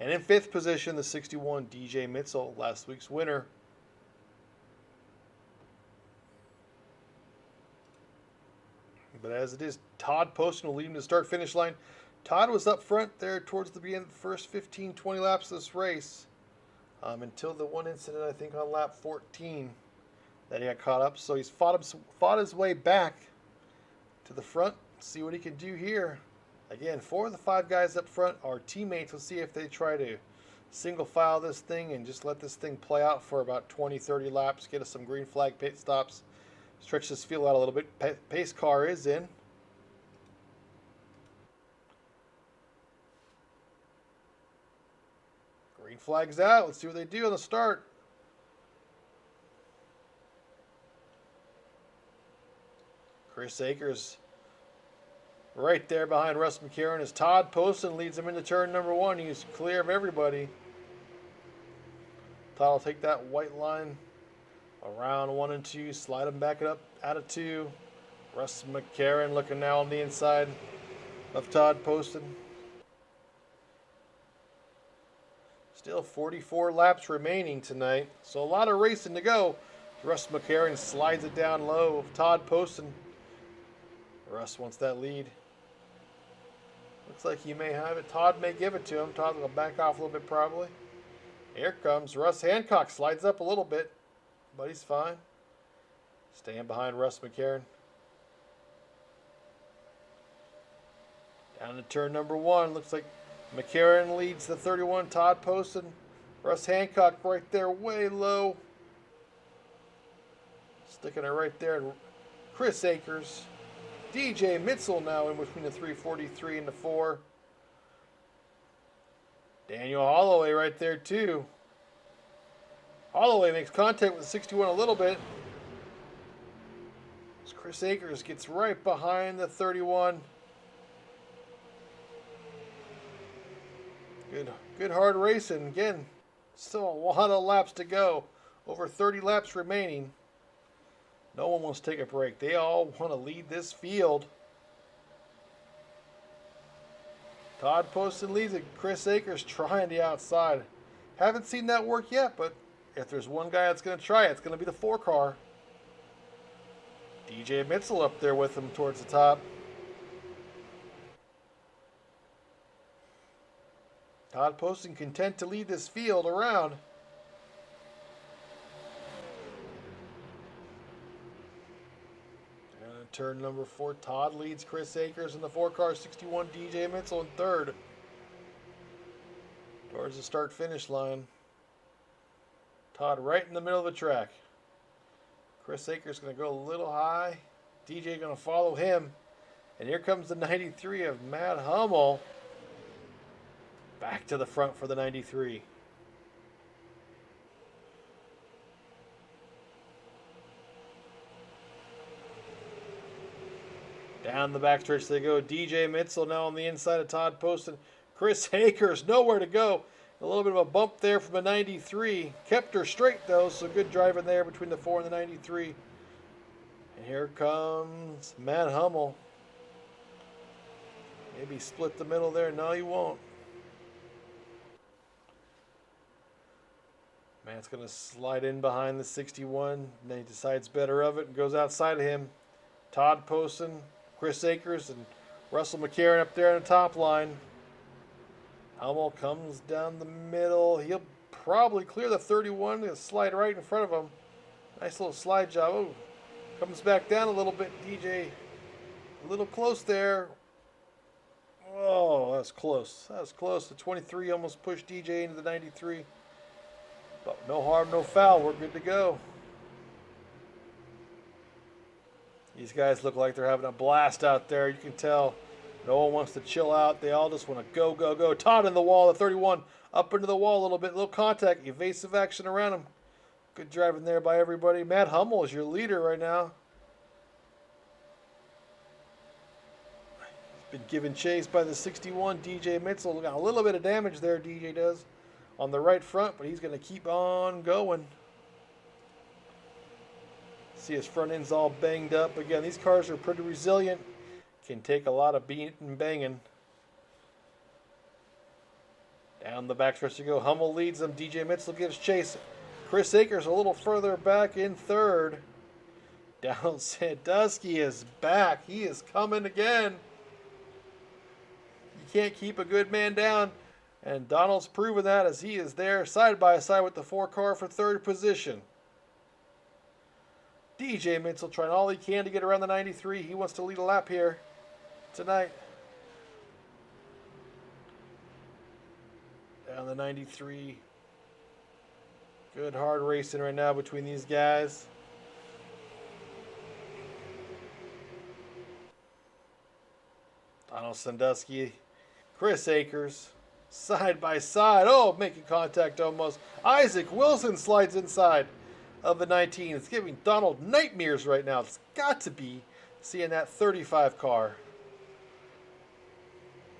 And in 5th position, the 61 DJ Mitzel, last week's winner. But as it is, Todd Poston will lead him to the start-finish line. Todd was up front there towards the beginning of the first 15, 20 laps of this race. Until the one incident, I think, on lap 14. That he got caught up, so he's fought his way back to the front. See what he can do here. Again, 4 of the 5 guys up front are teammates. We'll see if they try to single file this thing and just let this thing play out for about 20, 30 laps. Get us some green flag pit stops. Stretch this field out a little bit. Pace car is in. Green flag's out. Let's see what they do on the start. Chris Akers right there behind Russ McCarron as Todd Poston leads him into turn number 1. He's clear of everybody. Todd will take that white line around 1 and 2, slide them back up out of 2. Russ McCarron looking now on the inside of Todd Poston. Still 44 laps remaining tonight, so a lot of racing to go. Russ McCarron slides it down low of Todd Poston. Russ wants that lead. Looks like he may have it. Todd may give it to him. Todd will back off a little bit probably. Here comes Russ Hancock. Slides up a little bit, but he's fine. Staying behind Russ McCarron. Down to turn number 1. Looks like McCarron leads the 31. Todd Poston. Russ Hancock right there, way low. Sticking it right there. Chris Akers. DJ Mitzel now in between the 343 and the 4. Daniel Holloway right there too. Holloway makes contact with the 61 a little bit. Chris Akers gets right behind the 31. Good hard racing. Again, still a lot of laps to go. Over 30 laps remaining. No one wants to take a break. They all want to lead this field. Todd Poston leads it. Chris Akers trying the outside. Haven't seen that work yet, but if there's one guy that's going to try it, it's going to be the 4 car. DJ Mitzel up there with him towards the top. Todd Poston content to lead this field around. And turn number 4, Todd leads Chris Akers in the 4 car, 61 DJ Mitzel in 3rd. Towards the start-finish line. Todd right in the middle of the track. Chris Akers going to go a little high. DJ going to follow him. And here comes the 93 of Matt Hummel. Back to the front for the 93. Down the backstretch they go. DJ Mitzel now on the inside of Todd Poston. Chris Akers nowhere to go. A little bit of a bump there from the 93. Kept her straight though, so good driving there between the 4 and the 93. And here comes Matt Hummel. Maybe split the middle there. No, he won't. Matt's going to slide in behind the 61. And then he decides better of it and goes outside of him. Todd Poston, Chris Akers, and Russell McCarron up there on the top line. Hummel comes down the middle. He'll probably clear the 31. He'll slide right in front of him. Nice little slide job. Oh, comes back down a little bit. DJ a little close there. Oh, that was close. That was close. The 23 almost pushed DJ into the 93. But no harm, no foul. We're good to go. These guys look like they're having a blast out there. You can tell no one wants to chill out. They all just want to go, go, go. Todd in the wall, the 31 up into the wall a little bit. Little contact, evasive action around him. Good driving there by everybody. Matt Hummel is your leader right now. He's been given chase by the 61, DJ Mitzel. Got a little bit of damage there, DJ does, on the right front, but he's going to keep on going. See his front end's all banged up. Again, these cars are pretty resilient. Can take a lot of beating and banging. Down the backstretch you go. Hummel leads them. DJ Mitzel gives chase. Chris Akers a little further back in 3rd. Donald Sandusky is back. He is coming again. You can't keep a good man down. And Donald's proven that as he is there side by side with the 4 car for 3rd position. DJ Mitzel trying all he can to get around the 93. He wants to lead a lap here tonight. Down the 93. Good hard racing right now between these guys. Donald Sandusky, Chris Akers, side by side. Oh, making contact almost. Isaac Wilson slides inside of the 19. It's giving Donald nightmares right now. It's got to be seeing that 35 car.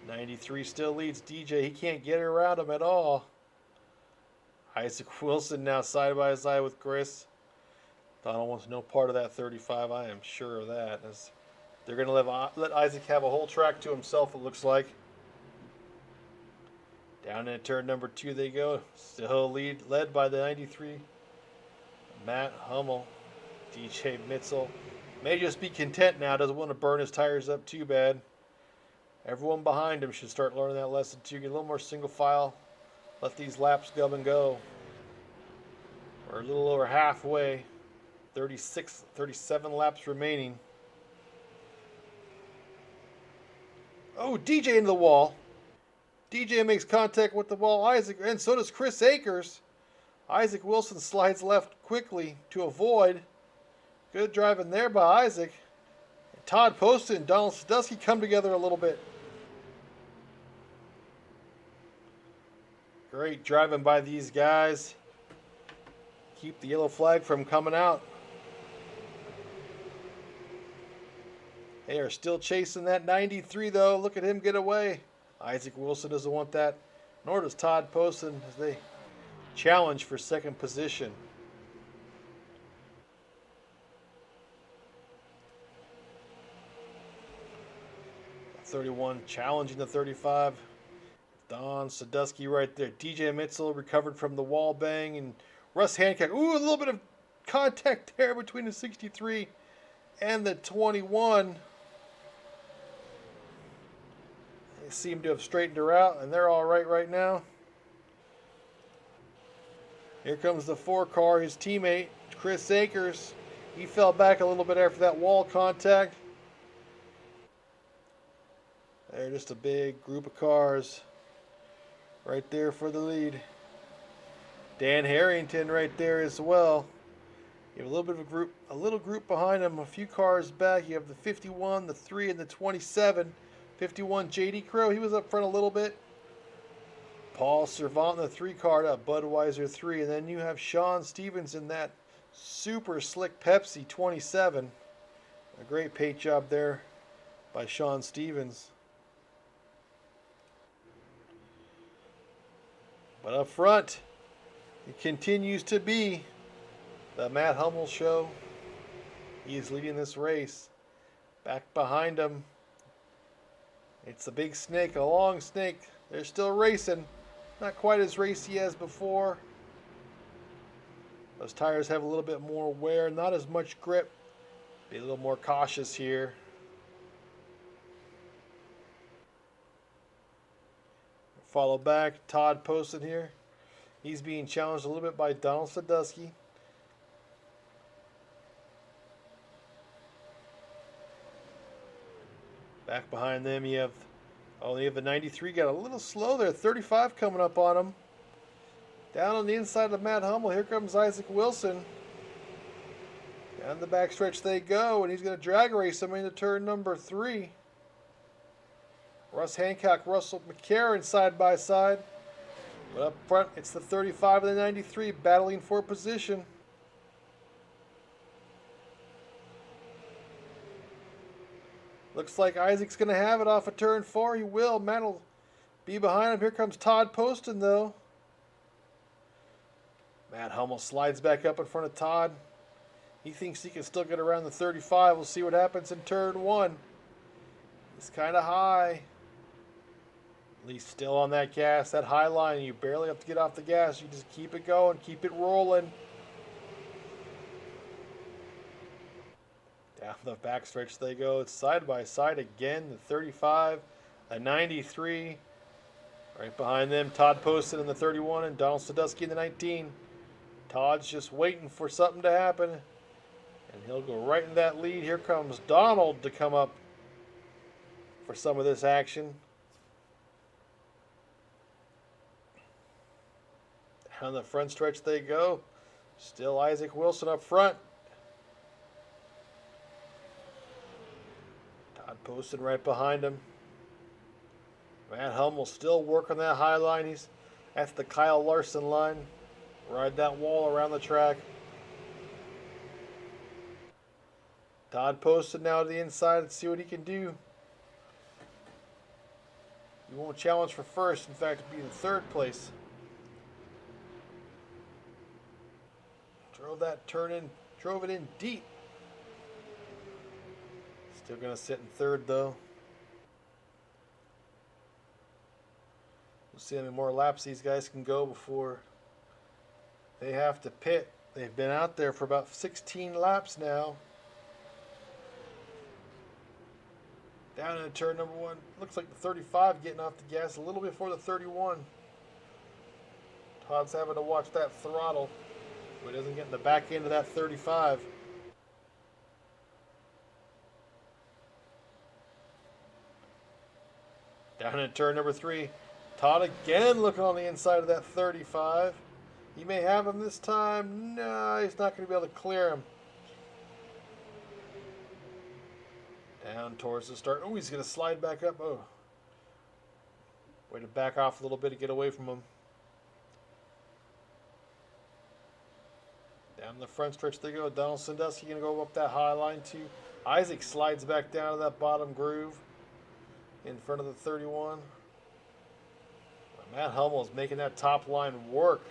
93 still leads DJ. He can't get around him at all. Isaac Wilson now side by side with Chris. Donald wants no part of that 35. I am sure of that. As they're going to let Isaac have a whole track to himself, it looks like. Down in turn number 2 they go. Still led by the 93. Matt Hummel. DJ Mitzel. May just be content now. Doesn't want to burn his tires up too bad. Everyone behind him should start learning that lesson too. Get a little more single file. Let these laps come and go. We're a little over halfway. 37 laps remaining. Oh, DJ into the wall. DJ makes contact with the wall. Isaac, and so does Chris Akers. Isaac Wilson slides left quickly to avoid. Good driving there by Isaac. And Todd Poston and Donald Sadusky come together a little bit. Great driving by these guys. Keep the yellow flag from coming out. They are still chasing that 93 though. Look at him get away. Isaac Wilson doesn't want that, nor does Todd Poston as they challenge for second position. 31 challenging the 35. Don Sadusky right there. DJ Mitzel recovered from the wall bang, and Russ Hancock. Ooh, a little bit of contact there between the 63 and the 21. They seem to have straightened her out, and they're all right now. Here comes the 4 car, his teammate, Chris Akers. He fell back a little bit after that wall contact. They're just a big group of cars right there for the lead. Dan Harrington right there as well. You have a little bit of a little group behind him, a few cars back. You have the 51, the 3, and the 27. 51 JD Crow, he was up front a little bit. Paul Servant in the 3 car, that Budweiser 3. And then you have Sean Stevens in that super slick Pepsi 27. A great paint job there by Sean Stevens. But up front, it continues to be the Matt Hummel show. He is leading this race. Back behind him, it's a big snake, a long snake. They're still racing. Not quite as racy as before. Those tires have a little bit more wear, not as much grip. Be a little more cautious here. Follow back, Todd Poston here. He's being challenged a little bit by Donald Sadusky. Back behind them, you have the 93 got a little slow there. 35 coming up on him. Down on the inside of Matt Hummel, here comes Isaac Wilson. Down the backstretch they go, and he's going to drag race him into turn number 3. Russ Hancock, Russell McCarron side by side. But up front, it's the 35 and the 93 battling for position. Looks like Isaac's going to have it off of turn 4. He will. Matt will be behind him. Here comes Todd Poston, though. Matt Hummel slides back up in front of Todd. He thinks he can still get around the 35. We'll see what happens in turn 1. It's kind of high. At least still on that gas, that high line. You barely have to get off the gas. You just keep it going, keep it rolling. Down the backstretch they go. It's side by side again. The 35, the 93. Right behind them, Todd Poston in the 31 and Donald Sadusky in the 19. Todd's just waiting for something to happen. And he'll go right in that lead. Here comes Donald to come up for some of this action. Down the front stretch they go. Still Isaac Wilson up front. Todd Poston right behind him. Matt Hummel still working that high line. That's the Kyle Larson line. Ride that wall around the track. Todd Poston now to the inside. Let's see what he can do. He won't challenge for first. In fact, it'll be in 3rd place. Drove it in deep. Still going to sit in third, though. We'll see how many more laps these guys can go before they have to pit. They've been out there for about 16 laps now. Down into turn number 1. Looks like the 35 getting off the gas a little before the 31. Todd's having to watch that throttle so he doesn't get in the back end of that 35. Down in turn number 3. Todd again looking on the inside of that 35. He may have him this time. No, he's not going to be able to clear him. Down towards the start. Oh, he's going to slide back up. Oh. Way to back off a little bit to get away from him. Down the front stretch they go. Donald Sandusky going to go up that high line too. Isaac slides back down to that bottom groove in front of the 31. Matt Hummel is making that top line work.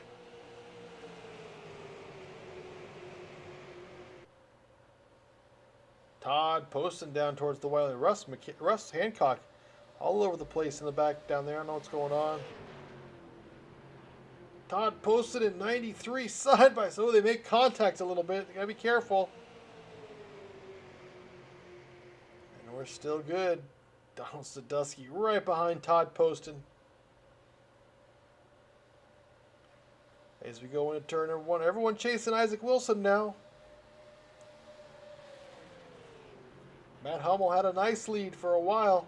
Todd posting down towards the Wiley. Russ Hancock all over the place in the back down there. I don't know what's going on. Todd posted in 93 side by side. Oh, they make contact a little bit. They gotta be careful. And we're still good. Donald Sadusky right behind Todd Poston. As we go into turn number 1, everyone chasing Isaac Wilson now. Matt Hummel had a nice lead for a while.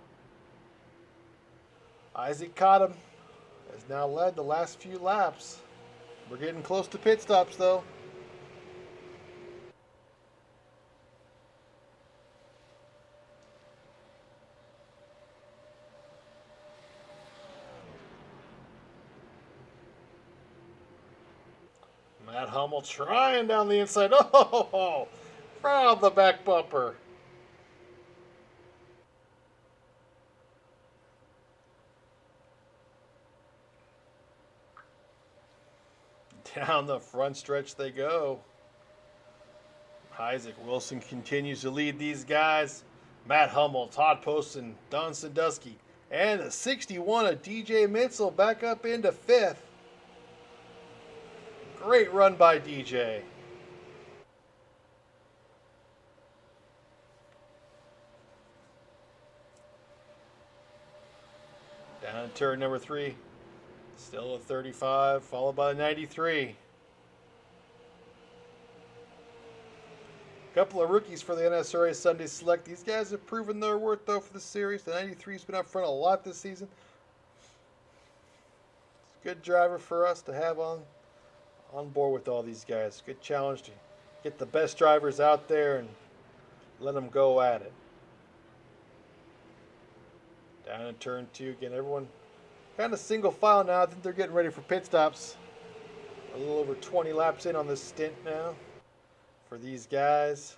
Isaac caught him. Has now led the last few laps. We're getting close to pit stops though. Matt Hummel trying down the inside. Oh, front of the back bumper. Down the front stretch they go. Isaac Wilson continues to lead these guys. Matt Hummel, Todd Poston, Don Sandusky, and the 61 of DJ Mitzel back up into 5th. Great run by DJ. Down to turn number 3. Still a 35, followed by a 93. Couple of rookies for the NSRA Sunday Select. These guys have proven their worth, though, for the series. The 93's been up front a lot this season. It's a good driver for us to have on board with all these guys. Good challenge to get the best drivers out there and let them go at it. Down in turn 2 again. Everyone kind of single file now. I think they're getting ready for pit stops. A little over 20 laps in on this stint now for these guys.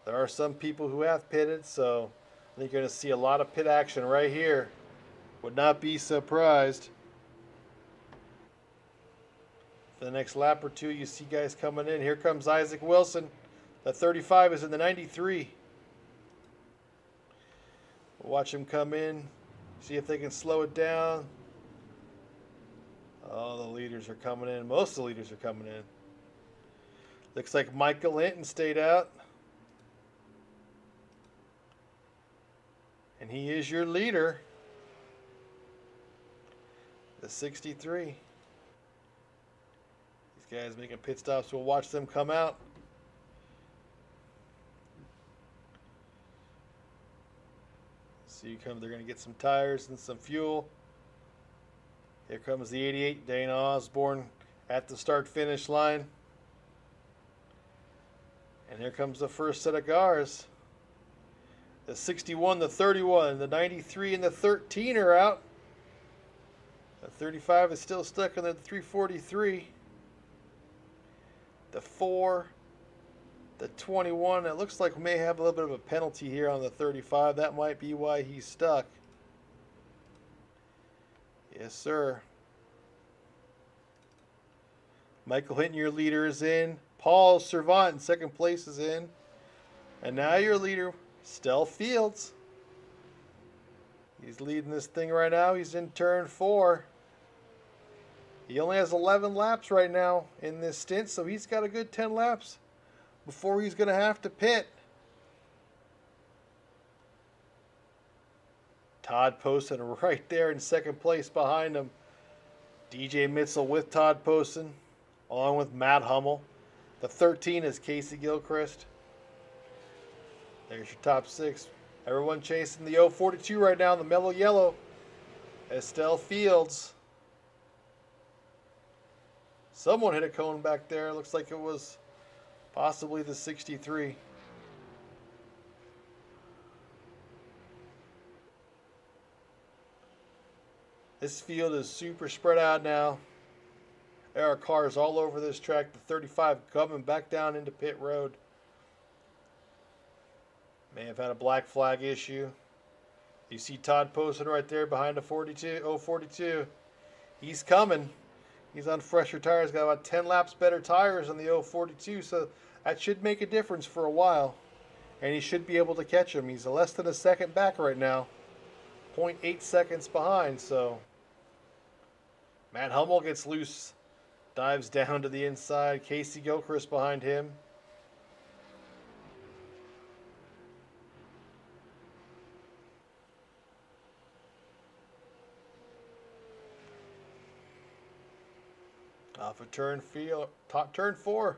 There are some people who have pitted, so I think you're going to see a lot of pit action right here. Would not be surprised. For the next lap or two, you see guys coming in. Here comes Isaac Wilson. The 35 is in the 93. We'll watch him come in. See if they can slow it down. Oh, the leaders are coming in. Most of the leaders are coming in. Looks like Michael Hinton stayed out. And he is your leader. The 63. These guys making pit stops. We'll watch them come out. See, they're going to get some tires and some fuel. Here comes the 88, Dana Osborne at the start-finish line. And here comes the first set of cars. The 61, the 31, the 93, and the 13 are out. The 35 is still stuck in the 343. The 4, the 21. It looks like we may have a little bit of a penalty here on the 35. That might be why he's stuck. Yes, sir. Michael Hinton, your leader, is in. Paul Servant in second place is in. And now your leader, Stell Fields. He's leading this thing right now. He's in turn 4. He only has 11 laps right now in this stint, so he's got a good 10 laps before he's going to have to pit. Todd Poston right there in second place behind him. DJ Mitzel with Todd Poston, along with Matt Hummel. The 13 is Casey Gilchrist. There's your top 6. Everyone chasing the 042 right now in the mellow yellow. Estelle Fields. Someone hit a cone back there. Looks like it was possibly the 63. This field is super spread out now. There are cars all over this track. The 35 coming back down into pit road. May have had a black flag issue. You see Todd Poston right there behind the 042. He's coming. He's on fresher tires. Got about 10 laps better tires on the 042, so that should make a difference for a while. And he should be able to catch him. He's less than a second back right now. 0.8 seconds behind, so Matt Hummel gets loose. Dives down to the inside. Casey Gilchrist behind him. Off of turn 4.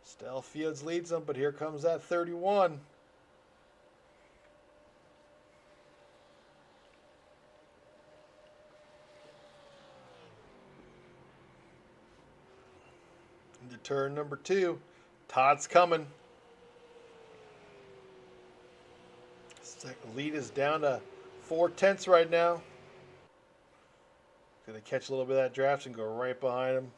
Stell Fields leads them, but here comes that 31. Into turn number 2. Todd's coming. Lead is down to 4/10 right now. Going to catch a little bit of that draft and go right behind him.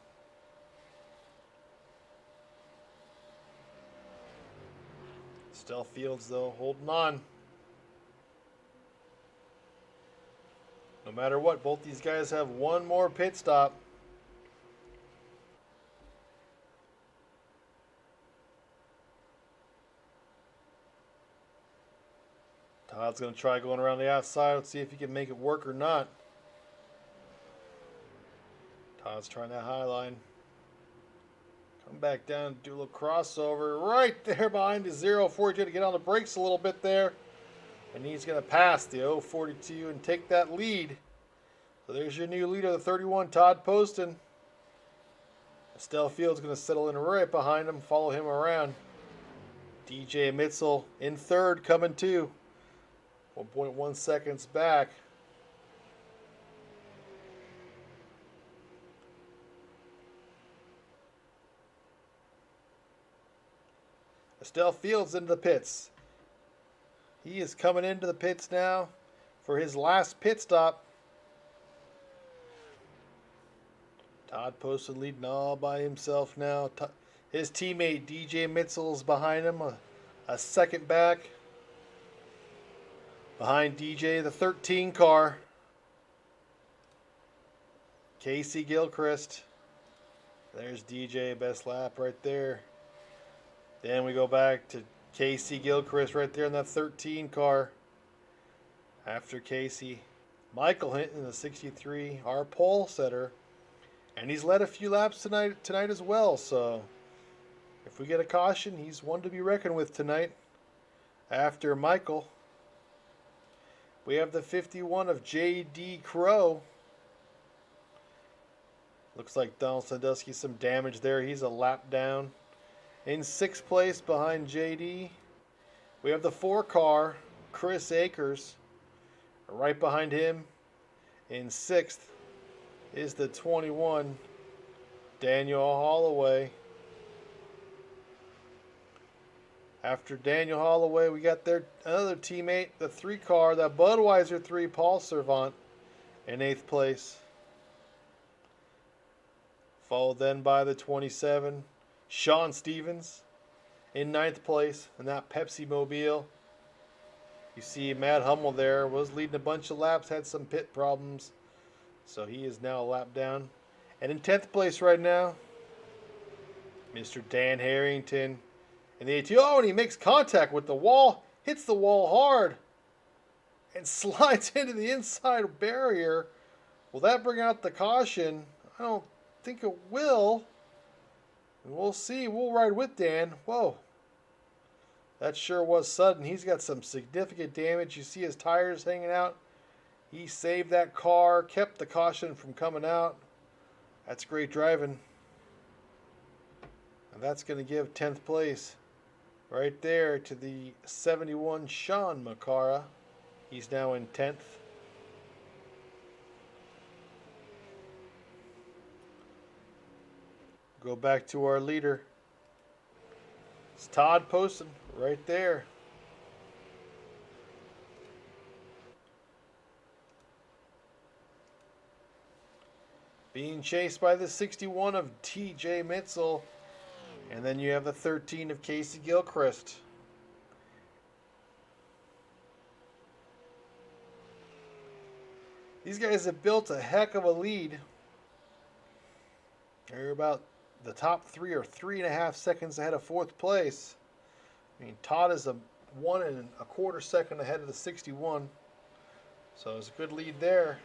Stell Fields, though, holding on. No matter what, both these guys have one more pit stop. Todd's going to try going around the outside. Let's see if he can make it work or not. Todd's trying that high line. Come back down, do a little crossover right there behind the 042 to get on the brakes a little bit there. And he's going to pass the 042 and take that lead. So there's your new leader, the 31, Todd Poston. Estelle Field's going to settle in right behind him, follow him around. DJ Mitzel in third, coming too. 1.1 seconds back. Estelle Fields into the pits. He is coming into the pits now for his last pit stop. Todd Poston leading all by himself now. His teammate DJ Mitzel is behind him, a second back. Behind DJ, the 13 car. Casey Gilchrist. There's DJ, best lap right there. Then we go back to Casey Gilchrist right there in that 13 car. After Casey, Michael Hinton in the 63, our pole setter. And he's led a few laps tonight as well. So if we get a caution, he's one to be reckoned with tonight. After Michael, we have the 51 of J.D. Crow. Looks like Donald Sandusky, some damage there. He's a lap down. In 6th place behind JD, we have the 4 car, Chris Akers. Right behind him, in 6th, is the 21, Daniel Holloway. After Daniel Holloway, we got another teammate, the 3 car, that Budweiser 3, Paul Servant, in 8th place. Followed then by the 27, Sean Stevens in 9th place in that Pepsi Mobile. You see Matt Hummel there, was leading a bunch of laps, had some pit problems. So he is now a lap down. And in 10th place right now, Mr. Dan Harrington in the ATO. Oh, and he makes contact with the wall, hits the wall hard, and slides into the inside barrier. Will that bring out the caution? I don't think it will. We'll see. We'll ride with Dan. Whoa. That sure was sudden. He's got some significant damage. You see his tires hanging out. He saved that car, kept the caution from coming out. That's great driving. And that's going to give 10th place right there to the 71 Sean Macara. He's now in 10th. Go back to our leader. It's Todd Poston right there. Being chased by the 61 of TJ Mitzel. And then you have the 13 of Casey Gilchrist. These guys have built a heck of a lead. They're about the top three or 3.5 seconds ahead of fourth place. I mean, Todd is a 1.25 second ahead of the 61. So it's a good lead there.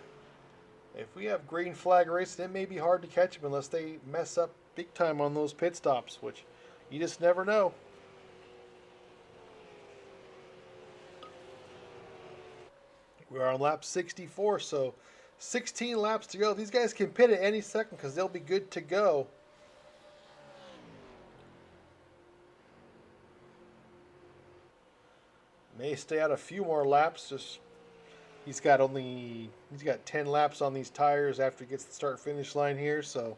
If we have green flag racing, it may be hard to catch them unless they mess up big time on those pit stops, which you just never know. We are on lap 64, so 16 laps to go. These guys can pit at any second because they'll be good to go. May stay out a few more laps. Just he's got 10 laps on these tires after he gets the start finish line here, so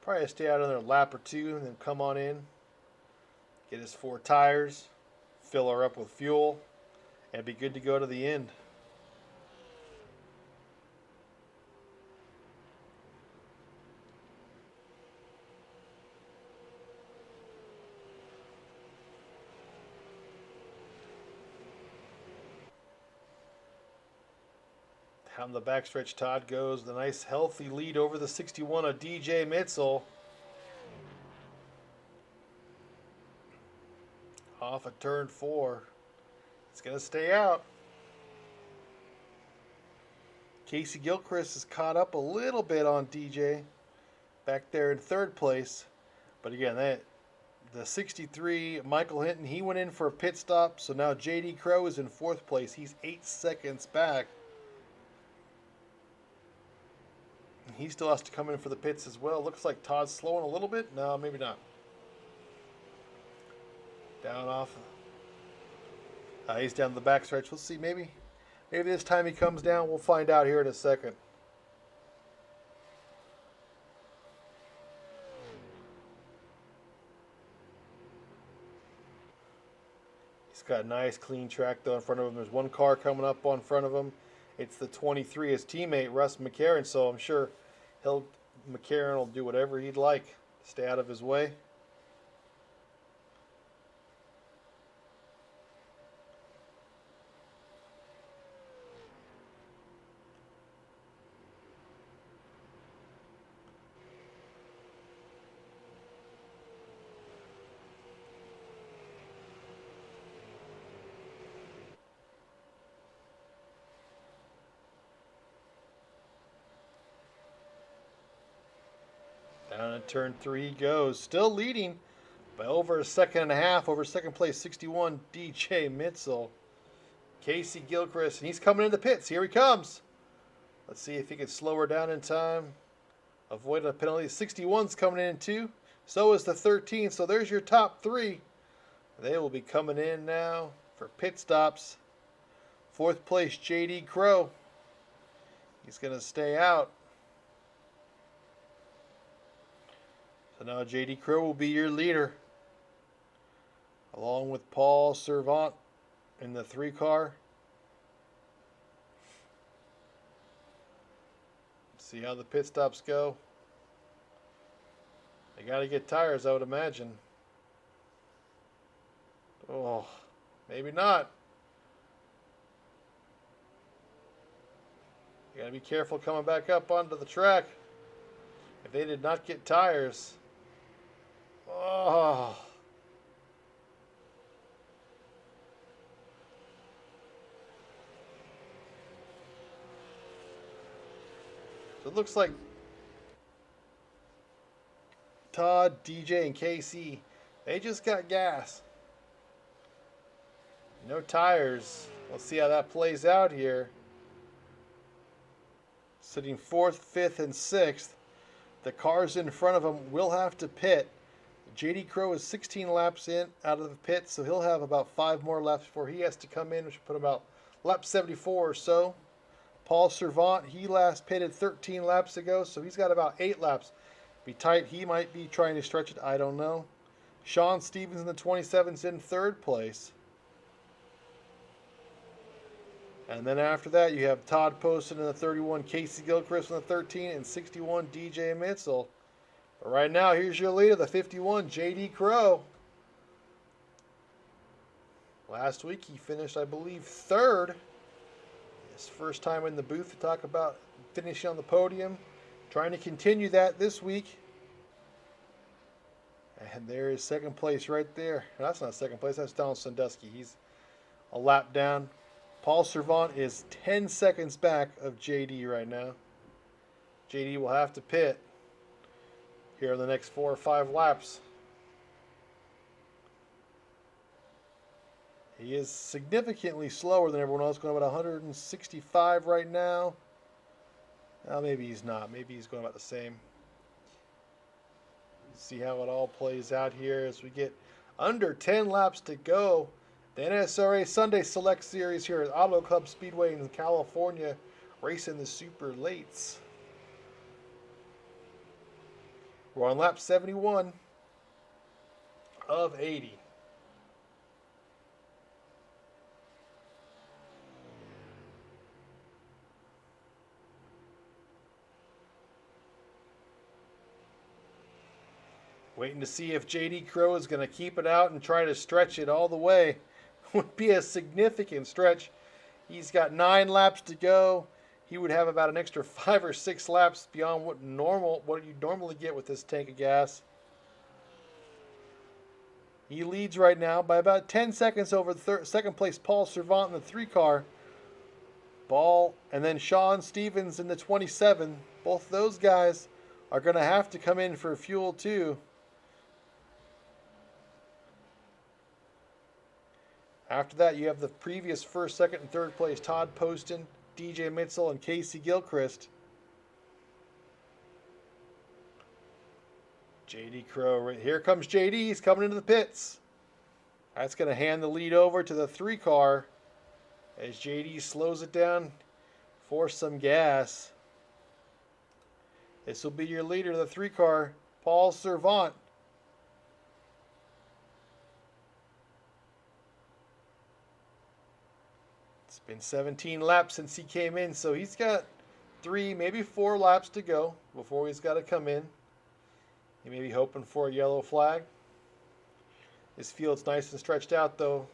probably stay out another lap or two and then come on in, get his 4 tires, fill her up with fuel, and be good to go to the end. Down the backstretch, Todd goes. The nice healthy lead over the 61 of DJ Mitzel. Off of turn 4. It's going to stay out. Casey Gilchrist is caught up a little bit on DJ. Back there in third place. But again, the 63, Michael Hinton, he went in for a pit stop. So now J.D. Crowe is in fourth place. He's 8 seconds back. He still has to come in for the pits as well. Looks like Todd's slowing a little bit. No, maybe not. Down off. He's down the backstretch. We'll see. Maybe this time he comes down. We'll find out here in a second. He's got a nice clean track though in front of him. There's one car coming up on front of him. It's the 23, his teammate Russ McCarron. So I'm sure McCarron will do whatever he'd like to stay out of his way. Down at turn 3 he goes. Still leading by over 1.5 seconds. Over second place, 61, DJ Mitzel. Casey Gilchrist, and he's coming into the pits. Here he comes. Let's see if he can slow her down in time. Avoid a penalty. 61's coming in too. So is the 13. So there's your top 3. They will be coming in now for pit stops. Fourth place, J.D. Crowe. He's going to stay out. So now J.D. Crowe will be your leader, along with Paul Servant in the 3 car. See how the pit stops go. They got to get tires, I would imagine. Oh, maybe not. You got to be careful coming back up onto the track. If they did not get tires, Oh. So it looks like Todd, DJ, and KC, they just got gas. No tires. We'll see how that plays out here. Sitting 4th, 5th, and 6th. The cars in front of him will have to pit. JD Crow is 16 laps in out of the pit, so he'll have about 5 more laps before he has to come in, which will put about lap 74 or so. Paul Servant, he last pitted 13 laps ago, so he's got about 8 laps. Be tight. He might be trying to stretch it. I don't know. Sean Stevens in the 27's in 3rd place. And then after that, you have Todd Poston in the 31, Casey Gilchrist in the 13, and 61, DJ Mitzel. But right now, here's your leader, the 51, JD Crow. Last week, he finished, I believe, 3rd. His first time in the booth to talk about finishing on the podium. Trying to continue that this week. And there is 2nd place right there. That's not 2nd place, that's Donald Sandusky. He's a lap down. Paul Servant is 10 seconds back of JD right now. JD will have to pit here in the next 4 or 5 laps. He is significantly slower than everyone else, going about 165 right now. Well, maybe he's not. Maybe he's going about the same. See how it all plays out here as we get under 10 laps to go. The NSRA Sunday Select Series here at Auto Club Speedway in California, racing the super lates. We're on lap 71 of 80. Waiting to see if JD Crow is going to keep it out and try to stretch it all the way. Would be a significant stretch. He's got 9 laps to go. He would have about an extra 5 or 6 laps beyond what you normally get with this tank of gas. He leads right now by about 10 seconds over the 2nd place Paul Servant in the 3 car. Ball and then Sean Stevens in the 27. Both those guys are going to have to come in for fuel too. After that, you have the previous 1st, 2nd, and 3rd place Todd Poston, DJ Mitzel, and Casey Gilchrist. JD Crow, right here comes JD. He's coming into the pits. That's going to hand the lead over to the 3 car as JD slows it down for some gas. This will be your leader, the 3 car, Paul Servant. It's been 17 laps since he came in, so he's got 3, maybe 4 laps to go before he's got to come in. He may be hoping for a yellow flag. This field's nice and stretched out, though.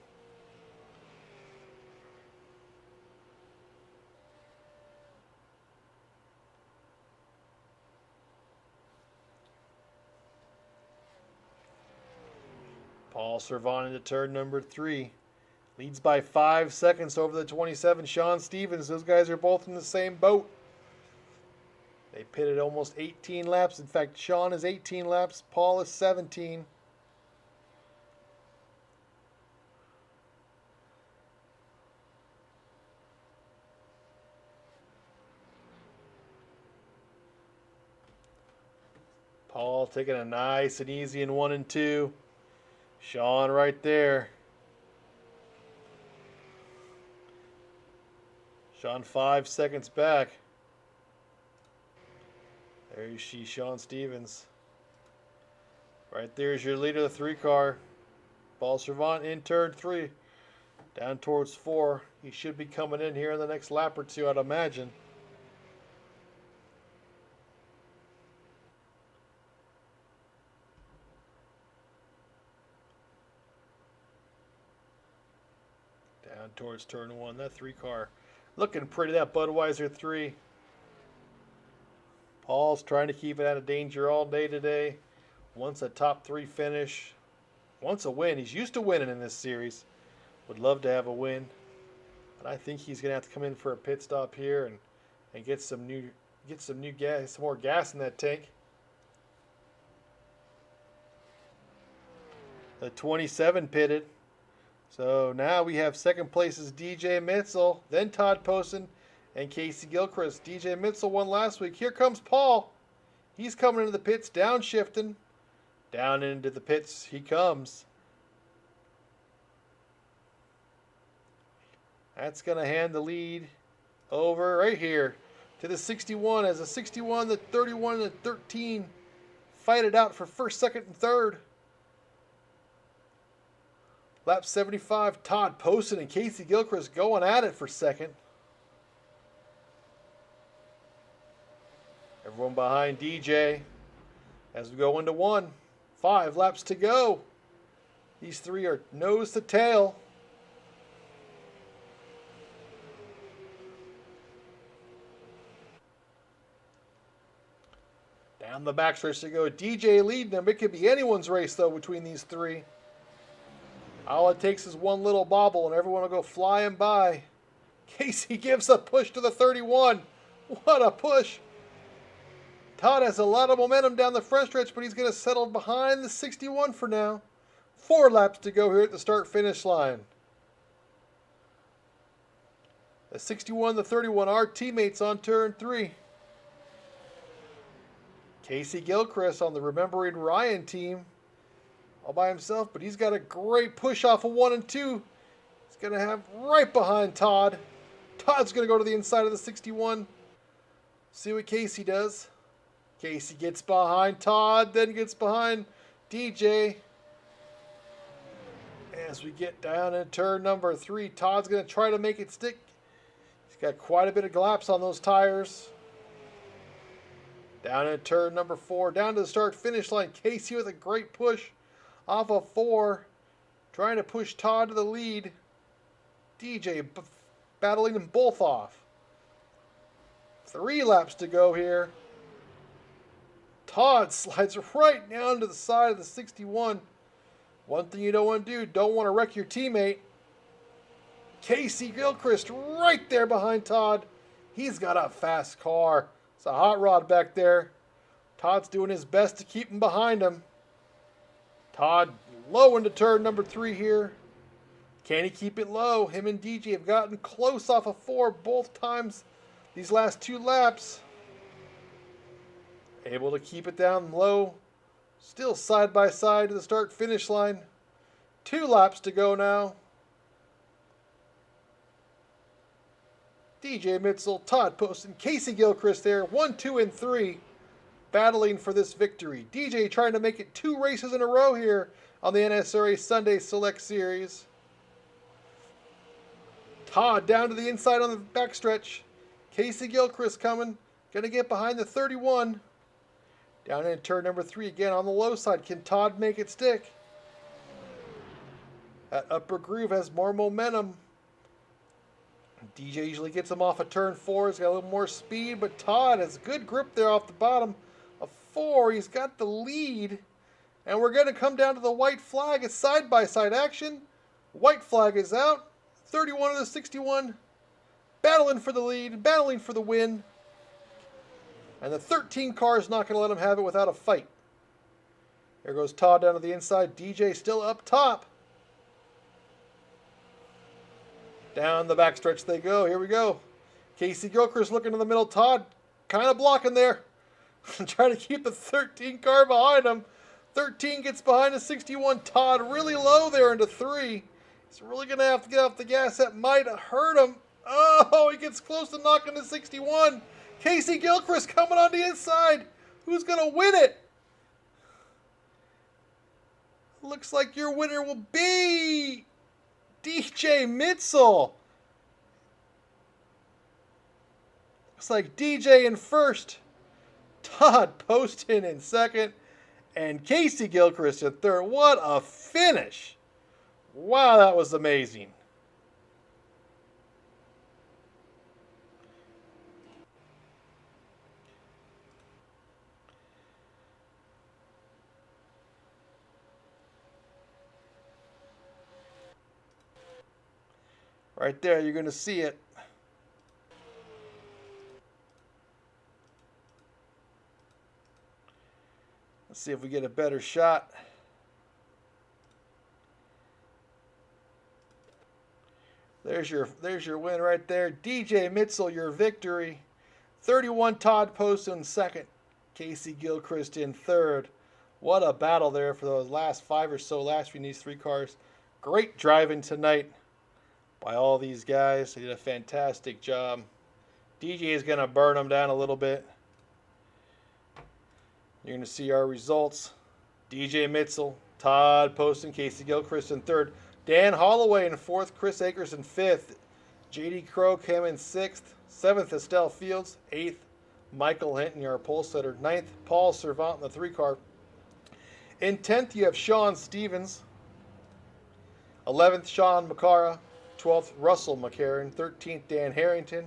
Paul Servant into turn number 3. Leads by 5 seconds over the 27, Sean Stevens. Those guys are both in the same boat. They pitted almost 18 laps. In fact, Sean is 18 laps. Paul is 17. Paul taking a nice and easy in 1 and 2. Sean right there. Sean 5 seconds back. There you see Sean Stevens. Right there's your leader, the 3 car. Paul Servant in turn 3. Down towards 4. He should be coming in here in the next lap or 2, I'd imagine. Down towards turn 1. That 3 car looking pretty, that Budweiser 3. Paul's trying to keep it out of danger all day today. Wants a top 3 finish. Wants a win. He's used to winning in this series. Would love to have a win. But I think he's going to have to come in for a pit stop here and get some new gas, some more gas in that tank. The 27 pitted. So now we have second place is DJ Mitzel, then Todd Poston, and Casey Gilchrist. DJ Mitzel won last week. Here comes Paul. He's coming into the pits, downshifting. Down into the pits he comes. That's going to hand the lead over right here to the 61 as the 61, the 31, and the 13 fight it out for first, second, and third. Lap 75, Todd Poston and Casey Gilchrist going at it for second. Everyone behind DJ as we go into 1. 5 laps to go. These three are nose to tail. Down the backstretch to go. DJ leading them. It could be anyone's race, though, between these three. All it takes is one little bobble, and everyone will go flying by. Casey gives a push to the 31. What a push. Todd has a lot of momentum down the front stretch, but he's going to settle behind the 61 for now. 4 laps to go here at the start-finish line. The 61, the 31 are teammates on turn 3. Casey Gilchrist on the Remembering Ryan team. All by himself, but he's got a great push off of 1 and 2. He's going to have right behind Todd. Todd's going to go to the inside of the 61. See what Casey does. Casey gets behind Todd, then gets behind DJ. As we get down in turn number 3, Todd's going to try to make it stick. He's got quite a bit of glaps on those tires. Down in turn number 4, down to the start-finish line. Casey with a great push off of 4, trying to push Todd to the lead. DJ battling them both off. 3 laps to go here. Todd slides right down to the side of the 61. One thing you don't want to do, don't want to wreck your teammate. Casey Gilchrist right there behind Todd. He's got a fast car. It's a hot rod back there. Todd's doing his best to keep him behind him. Todd low into turn number 3 here. Can he keep it low? Him and DJ have gotten close off of 4 both times these last 2 laps. Able to keep it down low. Still side by side to the start-finish line. 2 laps to go now. DJ Mitzel, Todd Poston, Casey Gilchrist there. 1, 2, and 3 battling for this victory. DJ trying to make it 2 races in a row here on the NSRA Sunday Select Series. Todd down to the inside on the backstretch. Casey Gilchrist coming. Going to get behind the 31. Down in turn number 3 again on the low side. Can Todd make it stick? That upper groove has more momentum. DJ usually gets him off of turn 4. He's got a little more speed, but Todd has good grip there off the bottom of 4. He's got the lead. And we're going to come down to the white flag. It's side-by-side action. White flag is out. 31 of the 61 battling for the lead, battling for the win. And the 13 car is not going to let him have it without a fight. There goes Todd down to the inside. DJ still up top. Down the backstretch they go. Here we go. Casey Gilchrist looking in the middle. Todd kind of blocking there. Trying to keep the 13 car behind him. 13 gets behind the 61. Todd really low there into 3. He's really going to have to get off the gas. That might hurt him. Oh, he gets close to knocking the 61. Casey Gilchrist coming on the inside. Who's going to win it? Looks like your winner will be DJ Mitzel. Looks like DJ in first. Todd Poston in second. And Casey Gilchrist in third. What a finish. Wow, that was amazing. Right there, you're going to see it. Let's see if we get a better shot. There's your win right there. DJ Mitzel, your victory. 31 Todd Post in second. Casey Gilchrist in third. What a battle there for those last 5 or so laps between these 3 cars. Great driving tonight by all these guys. They did a fantastic job. DJ is going to burn them down a little bit. You're going to see our results. DJ Mitzel, Todd Post, and Casey Gilchrist in third. Dan Holloway in fourth. Chris Akers in fifth. J.D. Crow came in sixth. Seventh, Estelle Fields. Eighth, Michael Hinton, our pole setter. Ninth, Paul Servant in the 3 car. In 10th, you have Sean Stevens. 11th, Sean McCara. 12th, Russell McCarron. 13th, Dan Harrington.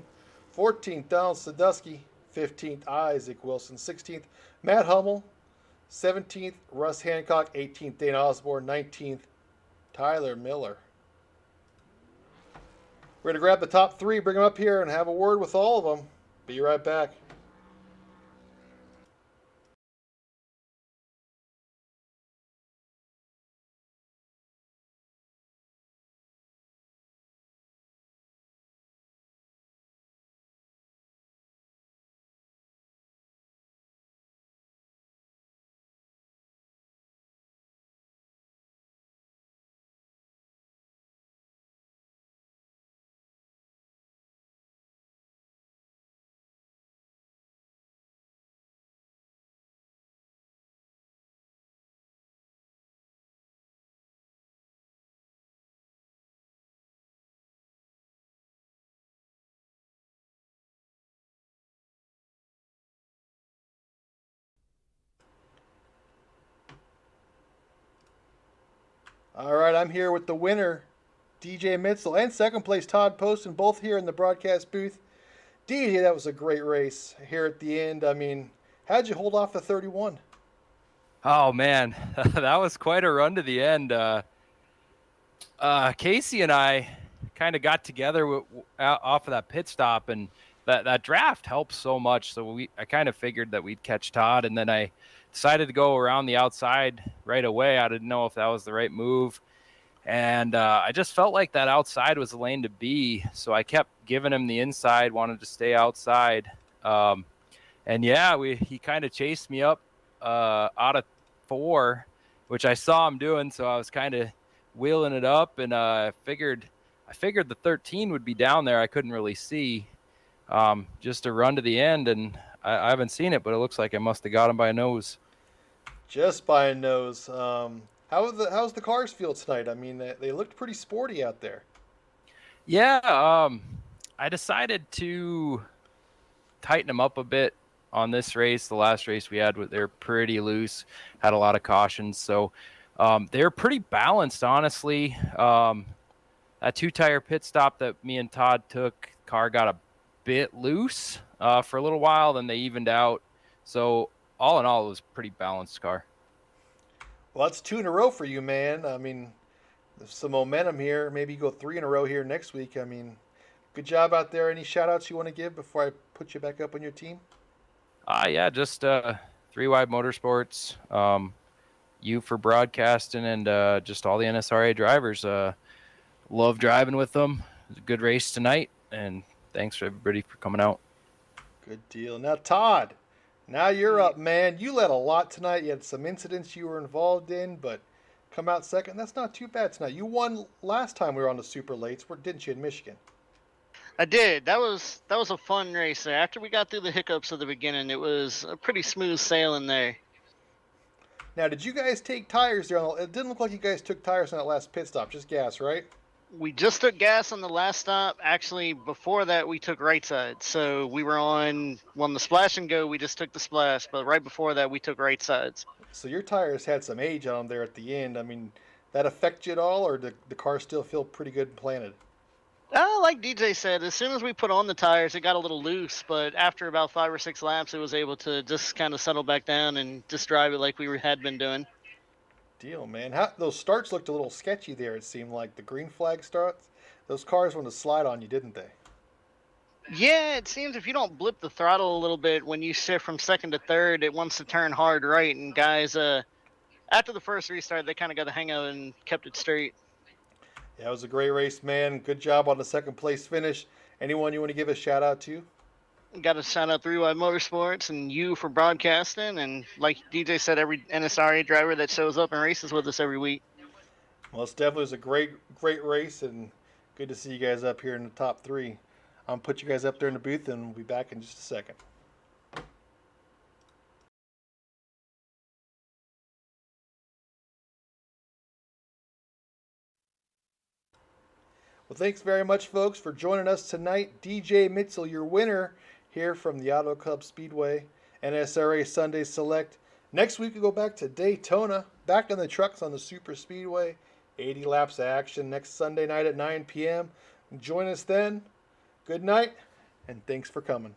14th, Donald Sadusky. 15th, Isaac Wilson. 16th, Matt Hummel. 17th, Russ Hancock. 18th, Dana Osborne. 19th, Tyler Miller. We're going to grab the top 3, bring them up here, and have a word with all of them. Be right back. All right, I'm here with the winner, DJ Mitzel, and second place, Todd Poston, both here in the broadcast booth. DJ, that was a great race here at the end. I mean, how'd you hold off the 31? Oh, man, that was quite a run to the end. Casey and I kind of got together off of that pit stop, and that draft helps so much. So I kind of figured that we'd catch Todd, and then I decided to go around the outside right away. I didn't know if that was the right move. And I just felt like that outside was the lane to be. So I kept giving him the inside, wanted to stay outside. And yeah, he kind of chased me up out of 4, which I saw him doing. So I was kind of wheeling it up, and I figured the 13 would be down there. I couldn't really see. Just a run to the end, and I haven't seen it, but it looks like I must have got him by a nose. Just by a nose. How's the cars feel tonight? I mean, they looked pretty sporty out there. Yeah, I decided to tighten them up a bit on this race. The last race we had, they're pretty loose, had a lot of cautions, so they're pretty balanced, honestly. That 2-tire pit stop that me and Todd took, car got a bit loose for a little while, then they evened out. So all in all, it was a pretty balanced car. Well, that's 2 in a row for you, man. I mean, there's some momentum here. Maybe you go 3 in a row here next week. I mean, good job out there. Any shout-outs you want to give before I put you back up on your team? Yeah, just 3 Wide Motorsports, you for broadcasting, and just all the NSRA drivers. Love driving with them. It was a good race tonight, and thanks for everybody for coming out. Good deal. Now, Todd, now you're up, man. You led a lot tonight. You had some incidents you were involved in, but come out second. That's not too bad tonight. You won last time we were on the Super Lates, didn't you, in Michigan? I did. That was a fun race there. After we got through the hiccups of the beginning, it was a pretty smooth sailing there. Now, did you guys take tires there? It didn't look like you guys took tires on that last pit stop, just gas, right? We just took gas on the last stop. Actually, before that, we took right side. So we were on the splash and go, we just took the splash. But right before that, we took right sides. So your tires had some age on them there at the end. I mean, that affect you at all, or did the car still feel pretty good and planted? Like DJ said, as soon as we put on the tires, it got a little loose. But after about 5 or 6 laps, it was able to just kind of settle back down and just drive it like we had been doing. deal, man. How those starts looked a little sketchy there. It seemed like the green flag starts. Those cars wanted to slide on you, didn't they? Yeah, it seems if you don't blip the throttle a little bit when you shift from second to third, it wants to turn hard right. And guys, after the first restart, they kind of got the hang of it and kept it straight. Yeah, it was a great race, man. Good job on the second place finish. Anyone you want to give a shout out to? Got to shout out 3Y Motorsports and you for broadcasting. And like DJ said, every NSRA driver that shows up and races with us every week. Well, it's definitely was a great race, and good to see you guys up here in the top 3. I'm going to put you guys up there in the booth, and we'll be back in just a second. Well, thanks very much, folks, for joining us tonight. DJ Mitchell, your winner here from the Auto Club Speedway NSRA Sunday Select. Next week, we go back to Daytona, back on the trucks on the Super Speedway. 80 laps of action next Sunday night at 9 p.m. Join us then. Good night, and thanks for coming.